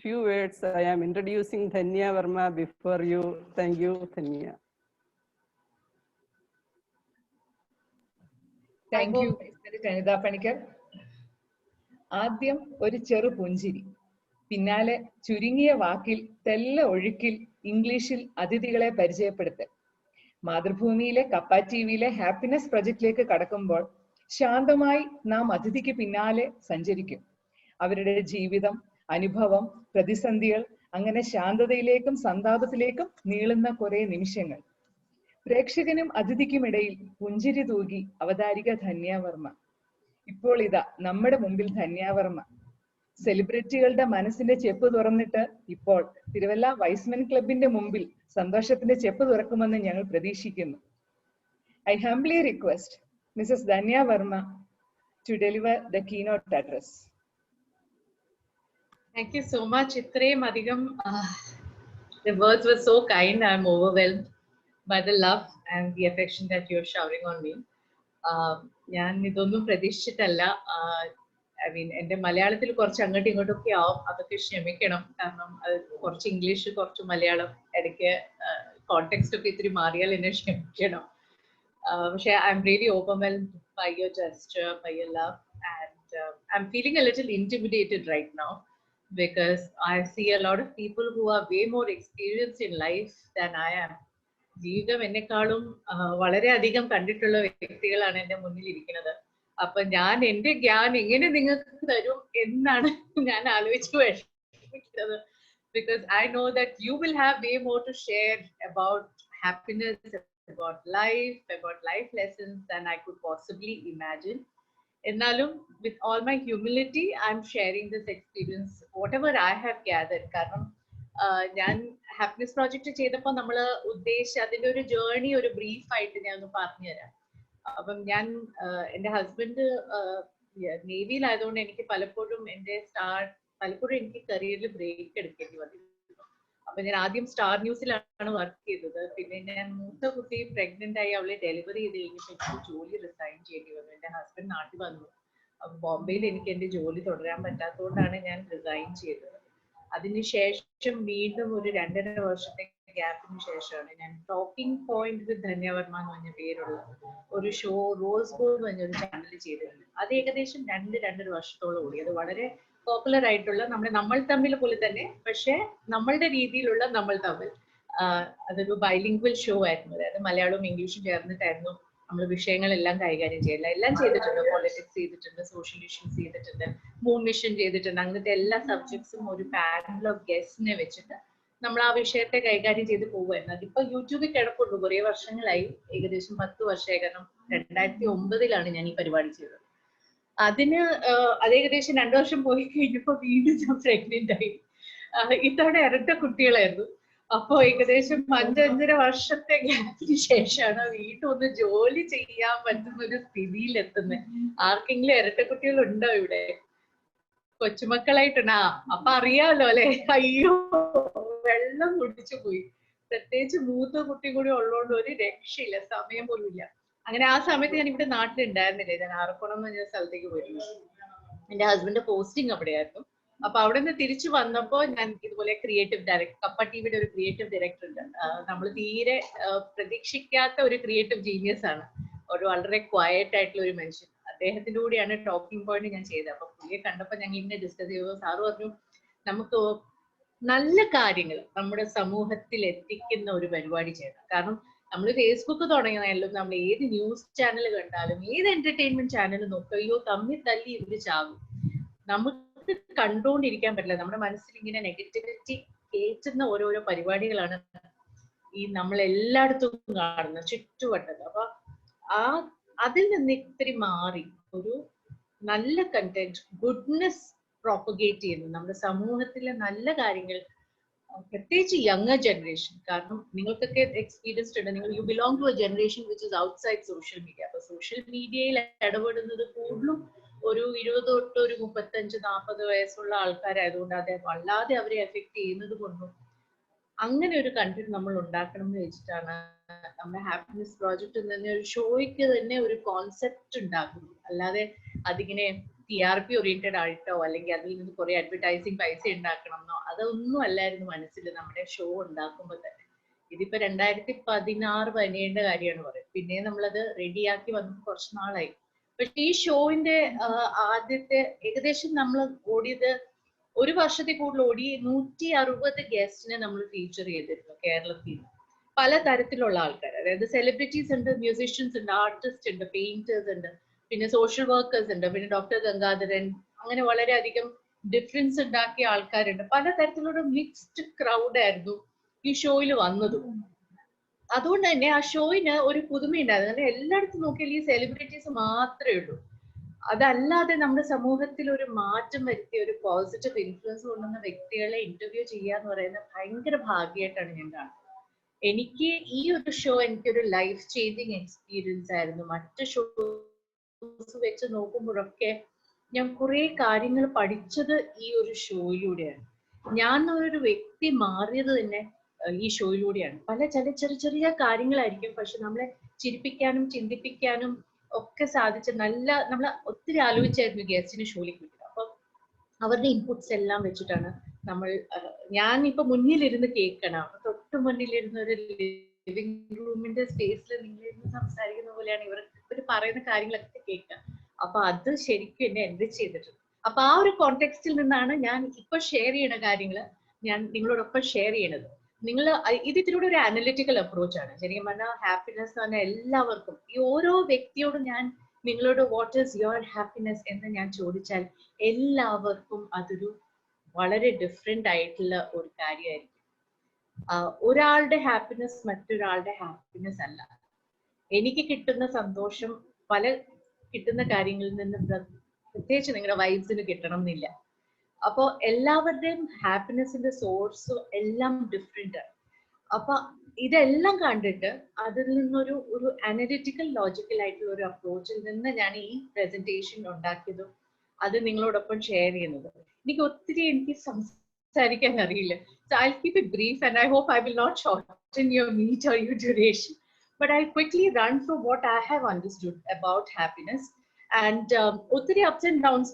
few words. I am introducing Dhanya Verma before you. Thank you, Dhanya. Thank you, Mr. Janita Panikar. ആദ്യം ഒരു ചെറു പുഞ്ചിരി, പിന്നാലെ ചുരുങ്ങിയ വാക്കിൽ തെല്ല ഒഴുക്കിൽ ഇംഗ്ലീഷിൽ അതിഥികളെ പരിചയപ്പെടുത്തൽ. മാതൃഭൂമിയിലെ കപ്പ ടിവിയിലെ ഹാപ്പിനെസ് പ്രൊജക്റ്റിലേക്ക് കടക്കുമ്പോൾ ശാന്തമായി നാം അതിഥിക്ക് പിന്നാലെ സഞ്ചരിക്കും. അവരുടെ ജീവിതം, അനുഭവം, പ്രതിസന്ധികൾ, അങ്ങനെ ശാന്തതയിലേക്കും സന്താപത്തിലേക്കും നീളുന്ന കുറെ നിമിഷങ്ങൾ. പ്രേക്ഷകനും അതിഥിക്കുമിടയിൽ പുഞ്ചിരി തൂകി അവതാരിക ധന്യ വർമ്മ. ഇപ്പോൾ ഇതാ നമ്മുടെ മുമ്പിൽ ധന്യ വർമ്മ. സെലിബ്രിറ്റികളുടെ മനസ്സിന്റെ ചെപ്പ് തുറന്നിട്ട് ഇപ്പോൾ തിരുവല്ല വൈസ്മെൻ ക്ലബിന്റെ മുമ്പിൽ സന്തോഷത്തിന്റെ ചെപ്പ് തുറക്കുമെന്ന് ഞങ്ങൾ പ്രതീക്ഷിക്കുന്നു. I humbly request Mrs. Dhanya Verma to deliver the keynote address. Thank you so much. ഇത്രയും അധികം the words were so kind. I am overwhelmed by the love and the affection that you're showering on me. ഞാൻ ഇതൊന്നും പ്രതീക്ഷിച്ചിട്ടല്ല. I mean എൻ്റെ മലയാളത്തിൽ കുറച്ച് അങ്ങോട്ടും ഇങ്ങോട്ടൊക്കെ ആവും, അതൊക്കെ ക്ഷമിക്കണം. കാരണം അത് കുറച്ച് ഇംഗ്ലീഷ് കുറച്ച് മലയാളം ഇടയ്ക്ക് കോണ്ടെക്സ്റ്റ് ഒക്കെ ഇത്തിരി മാറിയാൽ എന്നെ ക്ഷമിക്കണം. പക്ഷേ I am really overwhelmed by your gesture, by your love, and I'm feeling a little intimidated right now because I see a lot of people who are way more experienced in life than I am. ജീവിതം എന്നെക്കാളും വളരെയധികം കണ്ടിട്ടുള്ള വ്യക്തികളാണ് എൻ്റെ മുന്നിൽ ഇരിക്കുന്നത്. അപ്പൊ ഞാൻ എൻ്റെ ജ്ഞാൻ എങ്ങനെ നിങ്ങൾക്ക് തരും എന്നാണ് ഞാൻ ആലോചിച്ച് വിഷമിക്കുന്നത്. Because I know that you will have way more to share about happiness, about life lessons than I could possibly imagine. എന്നാലും with all my humility, I'm sharing this experience, whatever I have gathered. കാരണം ഞാൻ happiness project ചെയ്തപ്പോൾ നമ്മൾ ഉദ്ദേശിച്ച അതിന്റെ ഒരു journey ഒരു brief ആയിട്ട് ഞാൻ ഒന്ന് പറഞ്ഞുതരാം. അപ്പം ഞാൻ എൻ്റെ ഹസ്ബൻഡ് നേവിയിലായതുകൊണ്ട് എനിക്ക് പലപ്പോഴും എനിക്ക് കരിയറിൽ ബ്രേക്ക് എടുക്കേണ്ടി വന്നിരുന്നു. അപ്പൊ ഞാൻ ആദ്യം സ്റ്റാർ ന്യൂസിലാണ് വർക്ക് ചെയ്തത്. പിന്നെ ഞാൻ മൂത്ത കുട്ടി പ്രഗ്നന്റ് ആയി അവളെ ഡെലിവറി ചെയ്ത് കഴിഞ്ഞപ്പോൾ എനിക്ക് ജോലി റിസൈൻ ചെയ്യേണ്ടി വന്നു. എൻ്റെ ഹസ്ബൻഡ് നാട്ടിൽ വന്നു. അപ്പൊ ബോംബെയിൽ എനിക്ക് എൻ്റെ ജോലി തുടരാൻ പറ്റാത്തതുകൊണ്ടാണ് ഞാൻ റിസൈൻ ചെയ്തത്. അതിനുശേഷം വീണ്ടും ഒരു 2.5 വർഷത്തെ ഗ്യാപ്പിന് ശേഷമാണ് ഞാൻ ടോക്കിംഗ് പോയിന്റ് വിത്ത് ധന്യ വർമ്മ എന്ന് പറഞ്ഞ പേരുള്ള ഒരു ഷോ റോസ് ഗോൾഡ് എന്ന് പറഞ്ഞൊരു ചാനൽ ചെയ്തിട്ടുണ്ട്. അത് ഏകദേശം 2.5 വർഷത്തോളം ഓടി. അത് വളരെ പോപ്പുലർ ആയിട്ടുള്ള നമ്മൾ തമ്മിൽ പോലെ തന്നെ, പക്ഷെ നമ്മളുടെ രീതിയിലുള്ള നമ്മൾ തമ്മിൽ അതൊരു ബൈലിംഗ്വൽ ഷോ ആയിരുന്നു. അതായത് മലയാളവും ഇംഗ്ലീഷും ചേർന്നിട്ടായിരുന്നു നമ്മൾ വിഷയങ്ങളെല്ലാം കൈകാര്യം ചെയ്യില്ല. എല്ലാം ചെയ്തിട്ടുണ്ട്. പൊളിറ്റിക്സ് ചെയ്തിട്ടുണ്ട്, സോഷ്യൽ ഇഷ്യൂസ് ചെയ്തിട്ടുണ്ട്, മൂൺ മിഷൻ ചെയ്തിട്ടുണ്ട്. അങ്ങനത്തെ എല്ലാ സബ്ജക്ട്സും ഒരു പാനൽ ഓഫ് ഗസ്റ്റിനെ വെച്ചിട്ട് നമ്മൾ ആ വിഷയത്തെ കൈകാര്യം ചെയ്ത് പോവുമായിരുന്നു. അതിപ്പോ യൂട്യൂബിൽ കിടപ്പുണ്ട്. കുറേ വർഷങ്ങളായി, ഏകദേശം 10 വർഷമായി. കാരണം 2009 ഞാൻ ഈ പരിപാടി ചെയ്തത്. അത് ഏകദേശം 2 വർഷം പോയി കഴിഞ്ഞപ്പോ വീണ്ടും ഞാൻ പ്രഗ്നന്റ് ആയി. ഇത്തവണ ഇരട്ട കുട്ടികളായിരുന്നു. അപ്പൊ ഏകദേശം 5.5 വർഷത്തെ ഗ്യാപ്പിന് ശേഷമാണ് വീണ്ടും ഒന്ന് ജോലി ചെയ്യാൻ പറ്റുന്ന ഒരു സ്ഥിതിയിൽ എത്തുന്നത്. ആർക്കെങ്കിലും ഇരട്ടക്കുട്ടികൾ ഉണ്ടോ ഇവിടെ? കൊച്ചുമക്കളായിട്ടുണ്ടാ? അപ്പൊ അറിയാമല്ലോ അല്ലെ? അയ്യോ, വെള്ളം കുടിച്ചു പോയി. പ്രത്യേകിച്ച് മൂത്ത കുട്ടി കൂടി ഉള്ളതുകൊണ്ട് ഒരു രക്ഷയില്ല, സമയം പോലും ഇല്ല. അങ്ങനെ ആ സമയത്ത് ഞാൻ ഇവിടെ നാട്ടിലുണ്ടായിരുന്നില്ല. ഞാൻ ആറക്കുളം എന്ന് പറഞ്ഞ സ്ഥലത്തേക്ക് പോയിരുന്നു. എന്റെ ഹസ്ബൻഡ് പോസ്റ്റിംഗ് അവിടെയായിരുന്നു. അപ്പൊ അവിടെ നിന്ന് തിരിച്ചു വന്നപ്പോ ഞാൻ ഇതുപോലെ ക്രിയേറ്റീവ് ഡയറക്ടർ, കപ്പ ടിവിയുടെ ഒരു ക്രിയേറ്റീവ് ഡയറക്ടർ ഉണ്ട്. നമ്മൾ തീരെ പ്രതീക്ഷിക്കാത്ത ഒരു ക്രിയേറ്റീവ് ജീനിയസ് ആണ്. ഒരു വളരെ ക്വയറ്റ് ആയിട്ടുള്ള ഒരു മനുഷ്യൻ. അദ്ദേഹത്തിന്റെ കൂടെയാണ് ടോക്കിംഗ് പോയിന്റ് ഞാൻ ചെയ്തത്. അപ്പൊ പുള്ളിയെ കണ്ടപ്പോ ഞങ്ങൾ ഇങ്ങനെ ഡിസ്കസ് ചെയ്തു. സാറ് പറഞ്ഞു, നമുക്ക് നല്ല കാര്യങ്ങൾ നമ്മുടെ സമൂഹത്തിൽ എത്തിക്കുന്ന ഒരു പരിപാടി ചെയ്യണം. കാരണം നമ്മൾ ഫേസ്ബുക്ക് തുടങ്ങിയാലും നമ്മൾ ഏത് ന്യൂസ് ചാനൽ കണ്ടാലും ഏത് എന്റർടൈൻമെന്റ് ചാനൽ നോക്കുകയോ തമ്മിൽ തല്ലി ഇവര് ചാകും. നമുക്ക് കണ്ടുകൊണ്ടിരിക്കാൻ പറ്റില്ല. നമ്മുടെ മനസ്സിൽ ഇങ്ങനെ നെഗറ്റിവിറ്റി കയറ്റുന്ന ഓരോരോ പരിപാടികളാണ് ഈ നമ്മൾ എല്ലായിടത്തും കാണുന്നത്, ചുറ്റുവട്ടത്. അപ്പൊ അതിൽ നിന്ന് ഇത്തിരി മാറി ഒരു നല്ല കണ്ടന്റ്, ഗുഡ്നെസ് പ്രോപ്പഗേറ്റ് ചെയ്യുന്നു നമ്മുടെ സമൂഹത്തിലെ നല്ല കാര്യങ്ങൾ, പ്രത്യേകിച്ച് യങ്ങർ ജനറേഷൻ. കാരണം നിങ്ങൾക്കൊക്കെ എക്സ്പീരിയൻസ്ഡ് ഉണ്ട്. You belong to a generation which is outside social media. അപ്പൊ സോഷ്യൽ മീഡിയയിൽ ഇടപെടുന്നത് കൂടുതലും ഒരു 20 തൊട്ട് ഒരു 35-40 വയസ്സുള്ള ആൾക്കാരായതുകൊണ്ട് അത് വല്ലാതെ അവരെ എഫക്ട് ചെയ്യുന്നത് കൊണ്ടും അങ്ങനെ ഒരു കണ്ടന്റ് നമ്മൾ ഉണ്ടാക്കണം എന്ന് വെച്ചിട്ടാണ് നമ്മുടെ ഹാപ്പിനെസ് പ്രോജക്റ്റ് തന്നെ ഒരു ഷോയ്ക്ക് തന്നെ ഒരു കോൺസെപ്റ്റ് ഉണ്ടാക്കുന്നത്. അല്ലാതെ അതിങ്ങനെ TRP ഓറിയന്റഡ് ആയിട്ടോ അല്ലെങ്കിൽ അതിൽ നിന്ന് കുറെ അഡ്വർടൈസിങ് പൈസ ഉണ്ടാക്കണം എന്നോ അതൊന്നും അല്ലായിരുന്നു മനസ്സിൽ നമ്മുടെ ഷോ ഉണ്ടാക്കുമ്പോൾ തന്നെ. ഇതിപ്പോ 2016-17 കാര്യമാണ് പറയുന്നത്. പിന്നെ നമ്മളത് റെഡിയാക്കി വന്നത് കുറച്ച് നാളായി. പക്ഷെ ഈ ഷോയിന്റെ ആദ്യത്തെ ഏകദേശം നമ്മൾ ഓടിയത് ഒരു വർഷത്തിൽ കൂടുതൽ ഓടി 160 ഗസ്റ്റിനെ നമ്മൾ ഫീച്ചർ ചെയ്തിരുന്നു കേരളത്തിൽ. പല തരത്തിലുള്ള ആൾക്കാർ, അതായത് സെലിബ്രിറ്റീസ് ഉണ്ട്, മ്യൂസീഷ്യൻസ് ഉണ്ട്, ആർട്ടിസ്റ്റ് ഉണ്ട്, പെയിന്റേഴ്സ് ഉണ്ട്, പിന്നെ സോഷ്യൽ വർക്കേഴ്സ് ഉണ്ട്, പിന്നെ ഡോക്ടർ ഗംഗാധരൻ, അങ്ങനെ വളരെയധികം ഡിഫറൻസ് ഉണ്ടാക്കിയ ആൾക്കാരുണ്ട്. പലതരത്തിലുള്ള മിക്സ്ഡ് ക്രൗഡ് ആയിരുന്നു ഈ ഷോയിൽ വന്നതും. അതുകൊണ്ട് തന്നെ ആ ഷോയിന് ഒരു പുതുമയുണ്ടായിരുന്നു. കാരണം എല്ലായിടത്തും നോക്കിയാൽ ഈ സെലിബ്രിറ്റീസ് മാത്രമേ ഉള്ളൂ. അതല്ലാതെ നമ്മുടെ സമൂഹത്തിൽ ഒരു മാറ്റം വരുത്തിയ ഒരു പോസിറ്റീവ് ഇൻഫ്ലുവൻസ് കൊണ്ടുവന്ന വ്യക്തികളെ ഇന്റർവ്യൂ ചെയ്യാന്ന് പറയുന്നത് ഭയങ്കര ഭാഗ്യമായിട്ടാണ് ഞാൻ കാണുന്നത്. എനിക്ക് ഈ ഒരു ഷോ എനിക്കൊരു ലൈഫ് ചേഞ്ചിങ് എക്സ്പീരിയൻസ് ആയിരുന്നു. മറ്റ് ഷോസ് വെച്ച് നോക്കുമ്പോഴൊക്കെ ഞാൻ കുറെ കാര്യങ്ങൾ പഠിച്ചത് ഈ ഒരു ഷോയിലൂടെയാണ്. ഞാൻ ഒരു വ്യക്തി മാറിയത് തന്നെ ഈ ഷോയിലൂടെയാണ്. പല ചെറിയ ചെറിയ കാര്യങ്ങളായിരിക്കും, പക്ഷെ നമ്മളെ ചിരിപ്പിക്കാനും ചിന്തിപ്പിക്കാനും ഒക്കെ സാധിച്ച നമ്മൾ ഒത്തിരി ആലോചിച്ചായിരുന്നു ഗസ്റ്റിന് ഷോയിലേക്ക് കിട്ടുക. അപ്പം അവരുടെ ഇൻപുട്സ് എല്ലാം വെച്ചിട്ടാണ് ഞാൻ ഇപ്പൊ മുന്നിലിരുന്ന് കേൾക്കണം. തൊട്ട് മുന്നിലിരുന്ന ഒരു ലിവിംഗ് റൂമിന്റെ സ്പേസിൽ നിങ്ങളിരുന്ന് സംസാരിക്കുന്ന പോലെയാണ് ഇവർ പറയുന്ന കാര്യങ്ങളൊക്കെ കേൾക്കുക. അപ്പൊ അത് ശരിക്കും എന്നെ എൻറിച്ച് ചെയ്തിട്ടുണ്ട്. അപ്പൊ ആ ഒരു കോണ്ടെക്സ്റ്റിൽ നിന്നാണ് ഞാൻ ഇപ്പൊ ഷെയർ ചെയ്യുന്ന കാര്യങ്ങൾ ഞാൻ നിങ്ങളോടൊപ്പം ഷെയർ ചെയ്യണത്. ഇത് ഇതിലൂടെ ഒരു അനലിറ്റിക്കൽ അപ്രോച്ച് ആണ്. ശരിക്കും പറഞ്ഞാൽ ഹാപ്പിനെസ് എന്ന് പറഞ്ഞാൽ എല്ലാവർക്കും, ഈ ഓരോ വ്യക്തിയോടും ഞാൻ നിങ്ങളോട് വാട്ട് ഈസ് യുവർ ഹാപ്പിനെസ് എന്ന് ഞാൻ ചോദിച്ചാൽ എല്ലാവർക്കും അതൊരു വളരെ ഡിഫറെന്റ് ആയിട്ടുള്ള ഒരു കാര്യമായിരിക്കും. ഒരാളുടെ ഹാപ്പിനെസ് മറ്റൊരാളുടെ ഹാപ്പിനെസ് അല്ല. എനിക്ക് കിട്ടുന്ന സന്തോഷം പല കിട്ടുന്ന കാര്യങ്ങളിൽ നിന്ന് പ്രത്യേകിച്ച് നിങ്ങളുടെ വൈബ്സിന് കിട്ടണം എന്നില്ല. അപ്പൊ എല്ലാവരുടെയും ഹാപ്പിനെസിന്റെ സോഴ്സും എല്ലാം ഡിഫറെന്റ് ആണ്. അപ്പൊ ഇതെല്ലാം കണ്ടിട്ട് അതിൽ നിന്നൊരു അനലിറ്റിക്കൽ ലോജിക്കൽ ആയിട്ടുള്ള ഒരു അപ്രോച്ചിൽ നിന്ന് ഞാൻ ഈ പ്രസന്റേഷൻ ഉണ്ടാക്കിയതും അത് നിങ്ങളോടൊപ്പം ഷെയർ ചെയ്യുന്നത്. എനിക്ക് സംസാരിക്കാൻ അറിയില്ല. So I'll keep it brief and I hope I will not shorten your meet or your duration. But I'll quickly run through what I have understood about happiness. And ഒത്തിരി ups and downs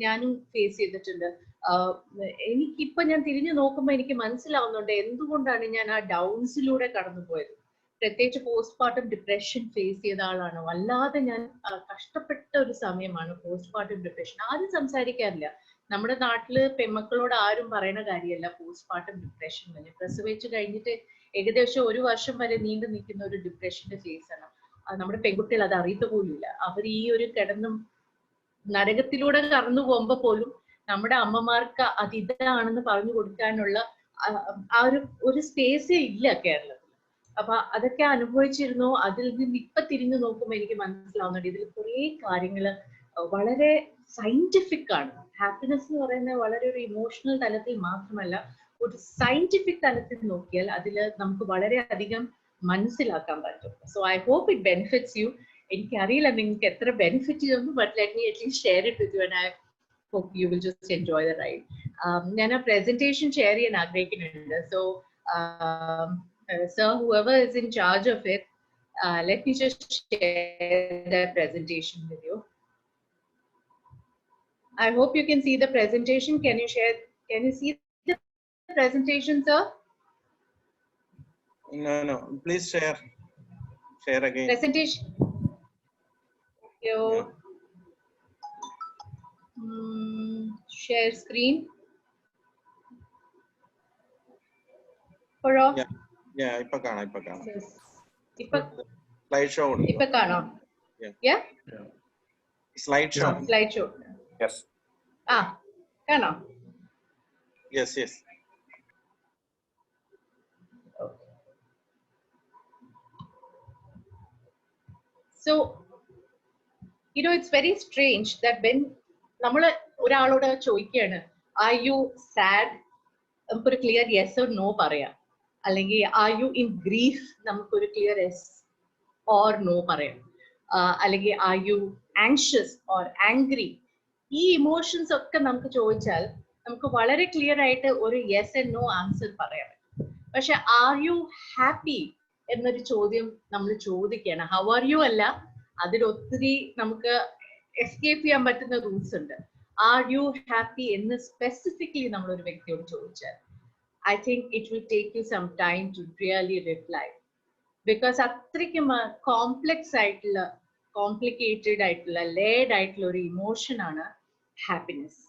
ഞാനും face ചെയ്തിട്ടുണ്ട്. എനിക്കിപ്പൊ ഞാൻ തിരിഞ്ഞു നോക്കുമ്പോൾ എനിക്ക് മനസ്സിലാവുന്നുണ്ട് എന്തുകൊണ്ടാണ് ഞാൻ ആ ഡൗൺസിലൂടെ കടന്നുപോയത്. പ്രത്യേകിച്ച് പോസ്റ്റ്മോർട്ടം ഡിപ്രഷൻ ഫേസ് ചെയ്ത ആളാണ്. വല്ലാതെ ഞാൻ കഷ്ടപ്പെട്ട ഒരു സമയമാണ് പോസ്റ്റ്മോർട്ടം ഡിപ്രഷൻ. ആരും സംസാരിക്കാറില്ല. നമ്മുടെ നാട്ടില് പെൺമക്കളോട് ആരും പറയുന്ന കാര്യമല്ല പോസ്റ്റ്മോർട്ടം ഡിപ്രഷൻ. പ്രസവിച്ചു കഴിഞ്ഞിട്ട് ഏകദേശം 1 വർഷം വരെ നീണ്ടു നിൽക്കുന്ന ഒരു ഡിപ്രഷന്റെ ഫേസ് ആണ്. നമ്മുടെ പെൺകുട്ടികൾ അത് അറിയത്ത പോലുമില്ല. അവർ ഈ ഒരു കിടന്നും നരകത്തിലൂടെ കടന്നു പോകുമ്പോ പോലും നമ്മുടെ അമ്മമാർക്ക് അത് ഇതാണെന്ന് പറഞ്ഞു കൊടുക്കാനുള്ള ആ ഒരു സ്പേസേ ഇല്ല കേരളത്തിൽ. അപ്പൊ അതൊക്കെ അനുഭവിച്ചിരുന്നു. അതിൽ നിന്ന് ഇപ്പൊ തിരിഞ്ഞു നോക്കുമ്പോൾ എനിക്ക് മനസ്സിലാവുന്നുണ്ട് ഇതിൽ കുറെ കാര്യങ്ങള് വളരെ സയന്റിഫിക് ആണ്. ഹാപ്പിനെസ് എന്ന് പറയുന്നത് വളരെ ഒരു ഇമോഷണൽ തലത്തിൽ മാത്രമല്ല, ഒരു സയന്റിഫിക് തലത്തിൽ നോക്കിയാൽ അതിൽ നമുക്ക് വളരെയധികം മനസ്സിലാക്കാൻ പറ്റും. So I hope it benefits you. എനിക്കറിയില്ല നിങ്ങൾക്ക് എത്ര ബെനിഫിറ്റ് ചെയ്യുന്നു, but let me at least share it with you and I hope you will just enjoy the ride. ഞാൻ ആ പ്രസന്റേഷൻ ഷെയർ ചെയ്യാൻ ആഗ്രഹിക്കുന്നുണ്ട്. So sir, whoever is in charge of it, let me just share the presentation with you. I hope you can see the presentation. Can you see the presentation, sir? No. Please share again. Presentation. You share screen. Yeah, ipa kana. Yes. Slide show. Ipa kana. Yeah. Slide show. Yes. Kana. Yes. Okay. So, it's very strange that when nammal oraloda choikkana, are you sad? നമുക്കൊരു clear yes or no പറയാം. അല്ലെങ്കിൽ are you in grief, നമുക്കൊരു clear yes or no പറയാം. അല്ലെങ്കിൽ are you anxious or angry, ഈ emotions ഒക്കെ നമുക്ക് ചോദിച്ചാൽ നമുക്ക് വളരെ ക്ലിയർ ആയിട്ട് ഒരു യെസ് ആൻഡ് നോ ആൻസർ പറയാം. പക്ഷെ ആർ യു ഹാപ്പി എന്നൊരു ചോദ്യം നമ്മൾ ചോദിക്കുകയാണ്. ഹൗ ആർ യു അല്ല, അതിലൊത്തിരി നമുക്ക് എസ്കേപ്പ് ചെയ്യാൻ പറ്റുന്ന റൂട്ട്സ് ഉണ്ട്. ആർ യു ഹാപ്പി എന്ന് സ്പെസിഫിക്കലി നമ്മൾ ഒരു വ്യക്തിയോട് ചോദിച്ചാൽ I think it will take you some time to really reply. Because അത്രയ്ക്കും കോംപ്ലക്സ് ആയിട്ടുള്ള, കോംപ്ലിക്കേറ്റഡ് ആയിട്ടുള്ള, ലേഡ് ആയിട്ടുള്ള ഒരു ഇമോഷൻ ആണ് ഹാപ്പിനെസ്.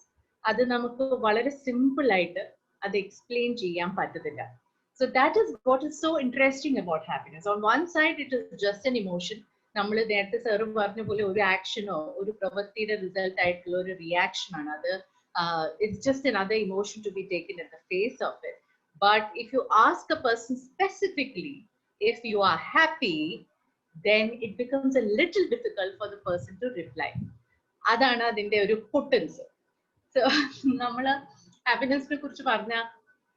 അത് നമുക്ക് വളരെ സിമ്പിൾ ആയിട്ട് അത് എക്സ്പ്ലെയിൻ ചെയ്യാൻ പറ്റത്തില്ല. So that is what is so interesting about happiness. On one side it is just an emotion. നമ്മൾ നേരത്തെ സാർ പറഞ്ഞ പോലെ ഒരു ആക്ഷനോ ഒരു പ്രവൃത്തിയുടെ റിസൾട്ട് ആയിട്ടുള്ള ഒരു റിയാക്ഷൻ ആണ് അത്. It's just another emotion to be taken at the face of it. But if you ask a person specifically if you are happy, then it becomes a little difficult for the person to reply. അതാണ് അതിന്റെ ഒരു പൊട്ടൻസ്. So നമ്മള് ഹാപ്പിനെസിനെ കുറിച്ച് പറഞ്ഞ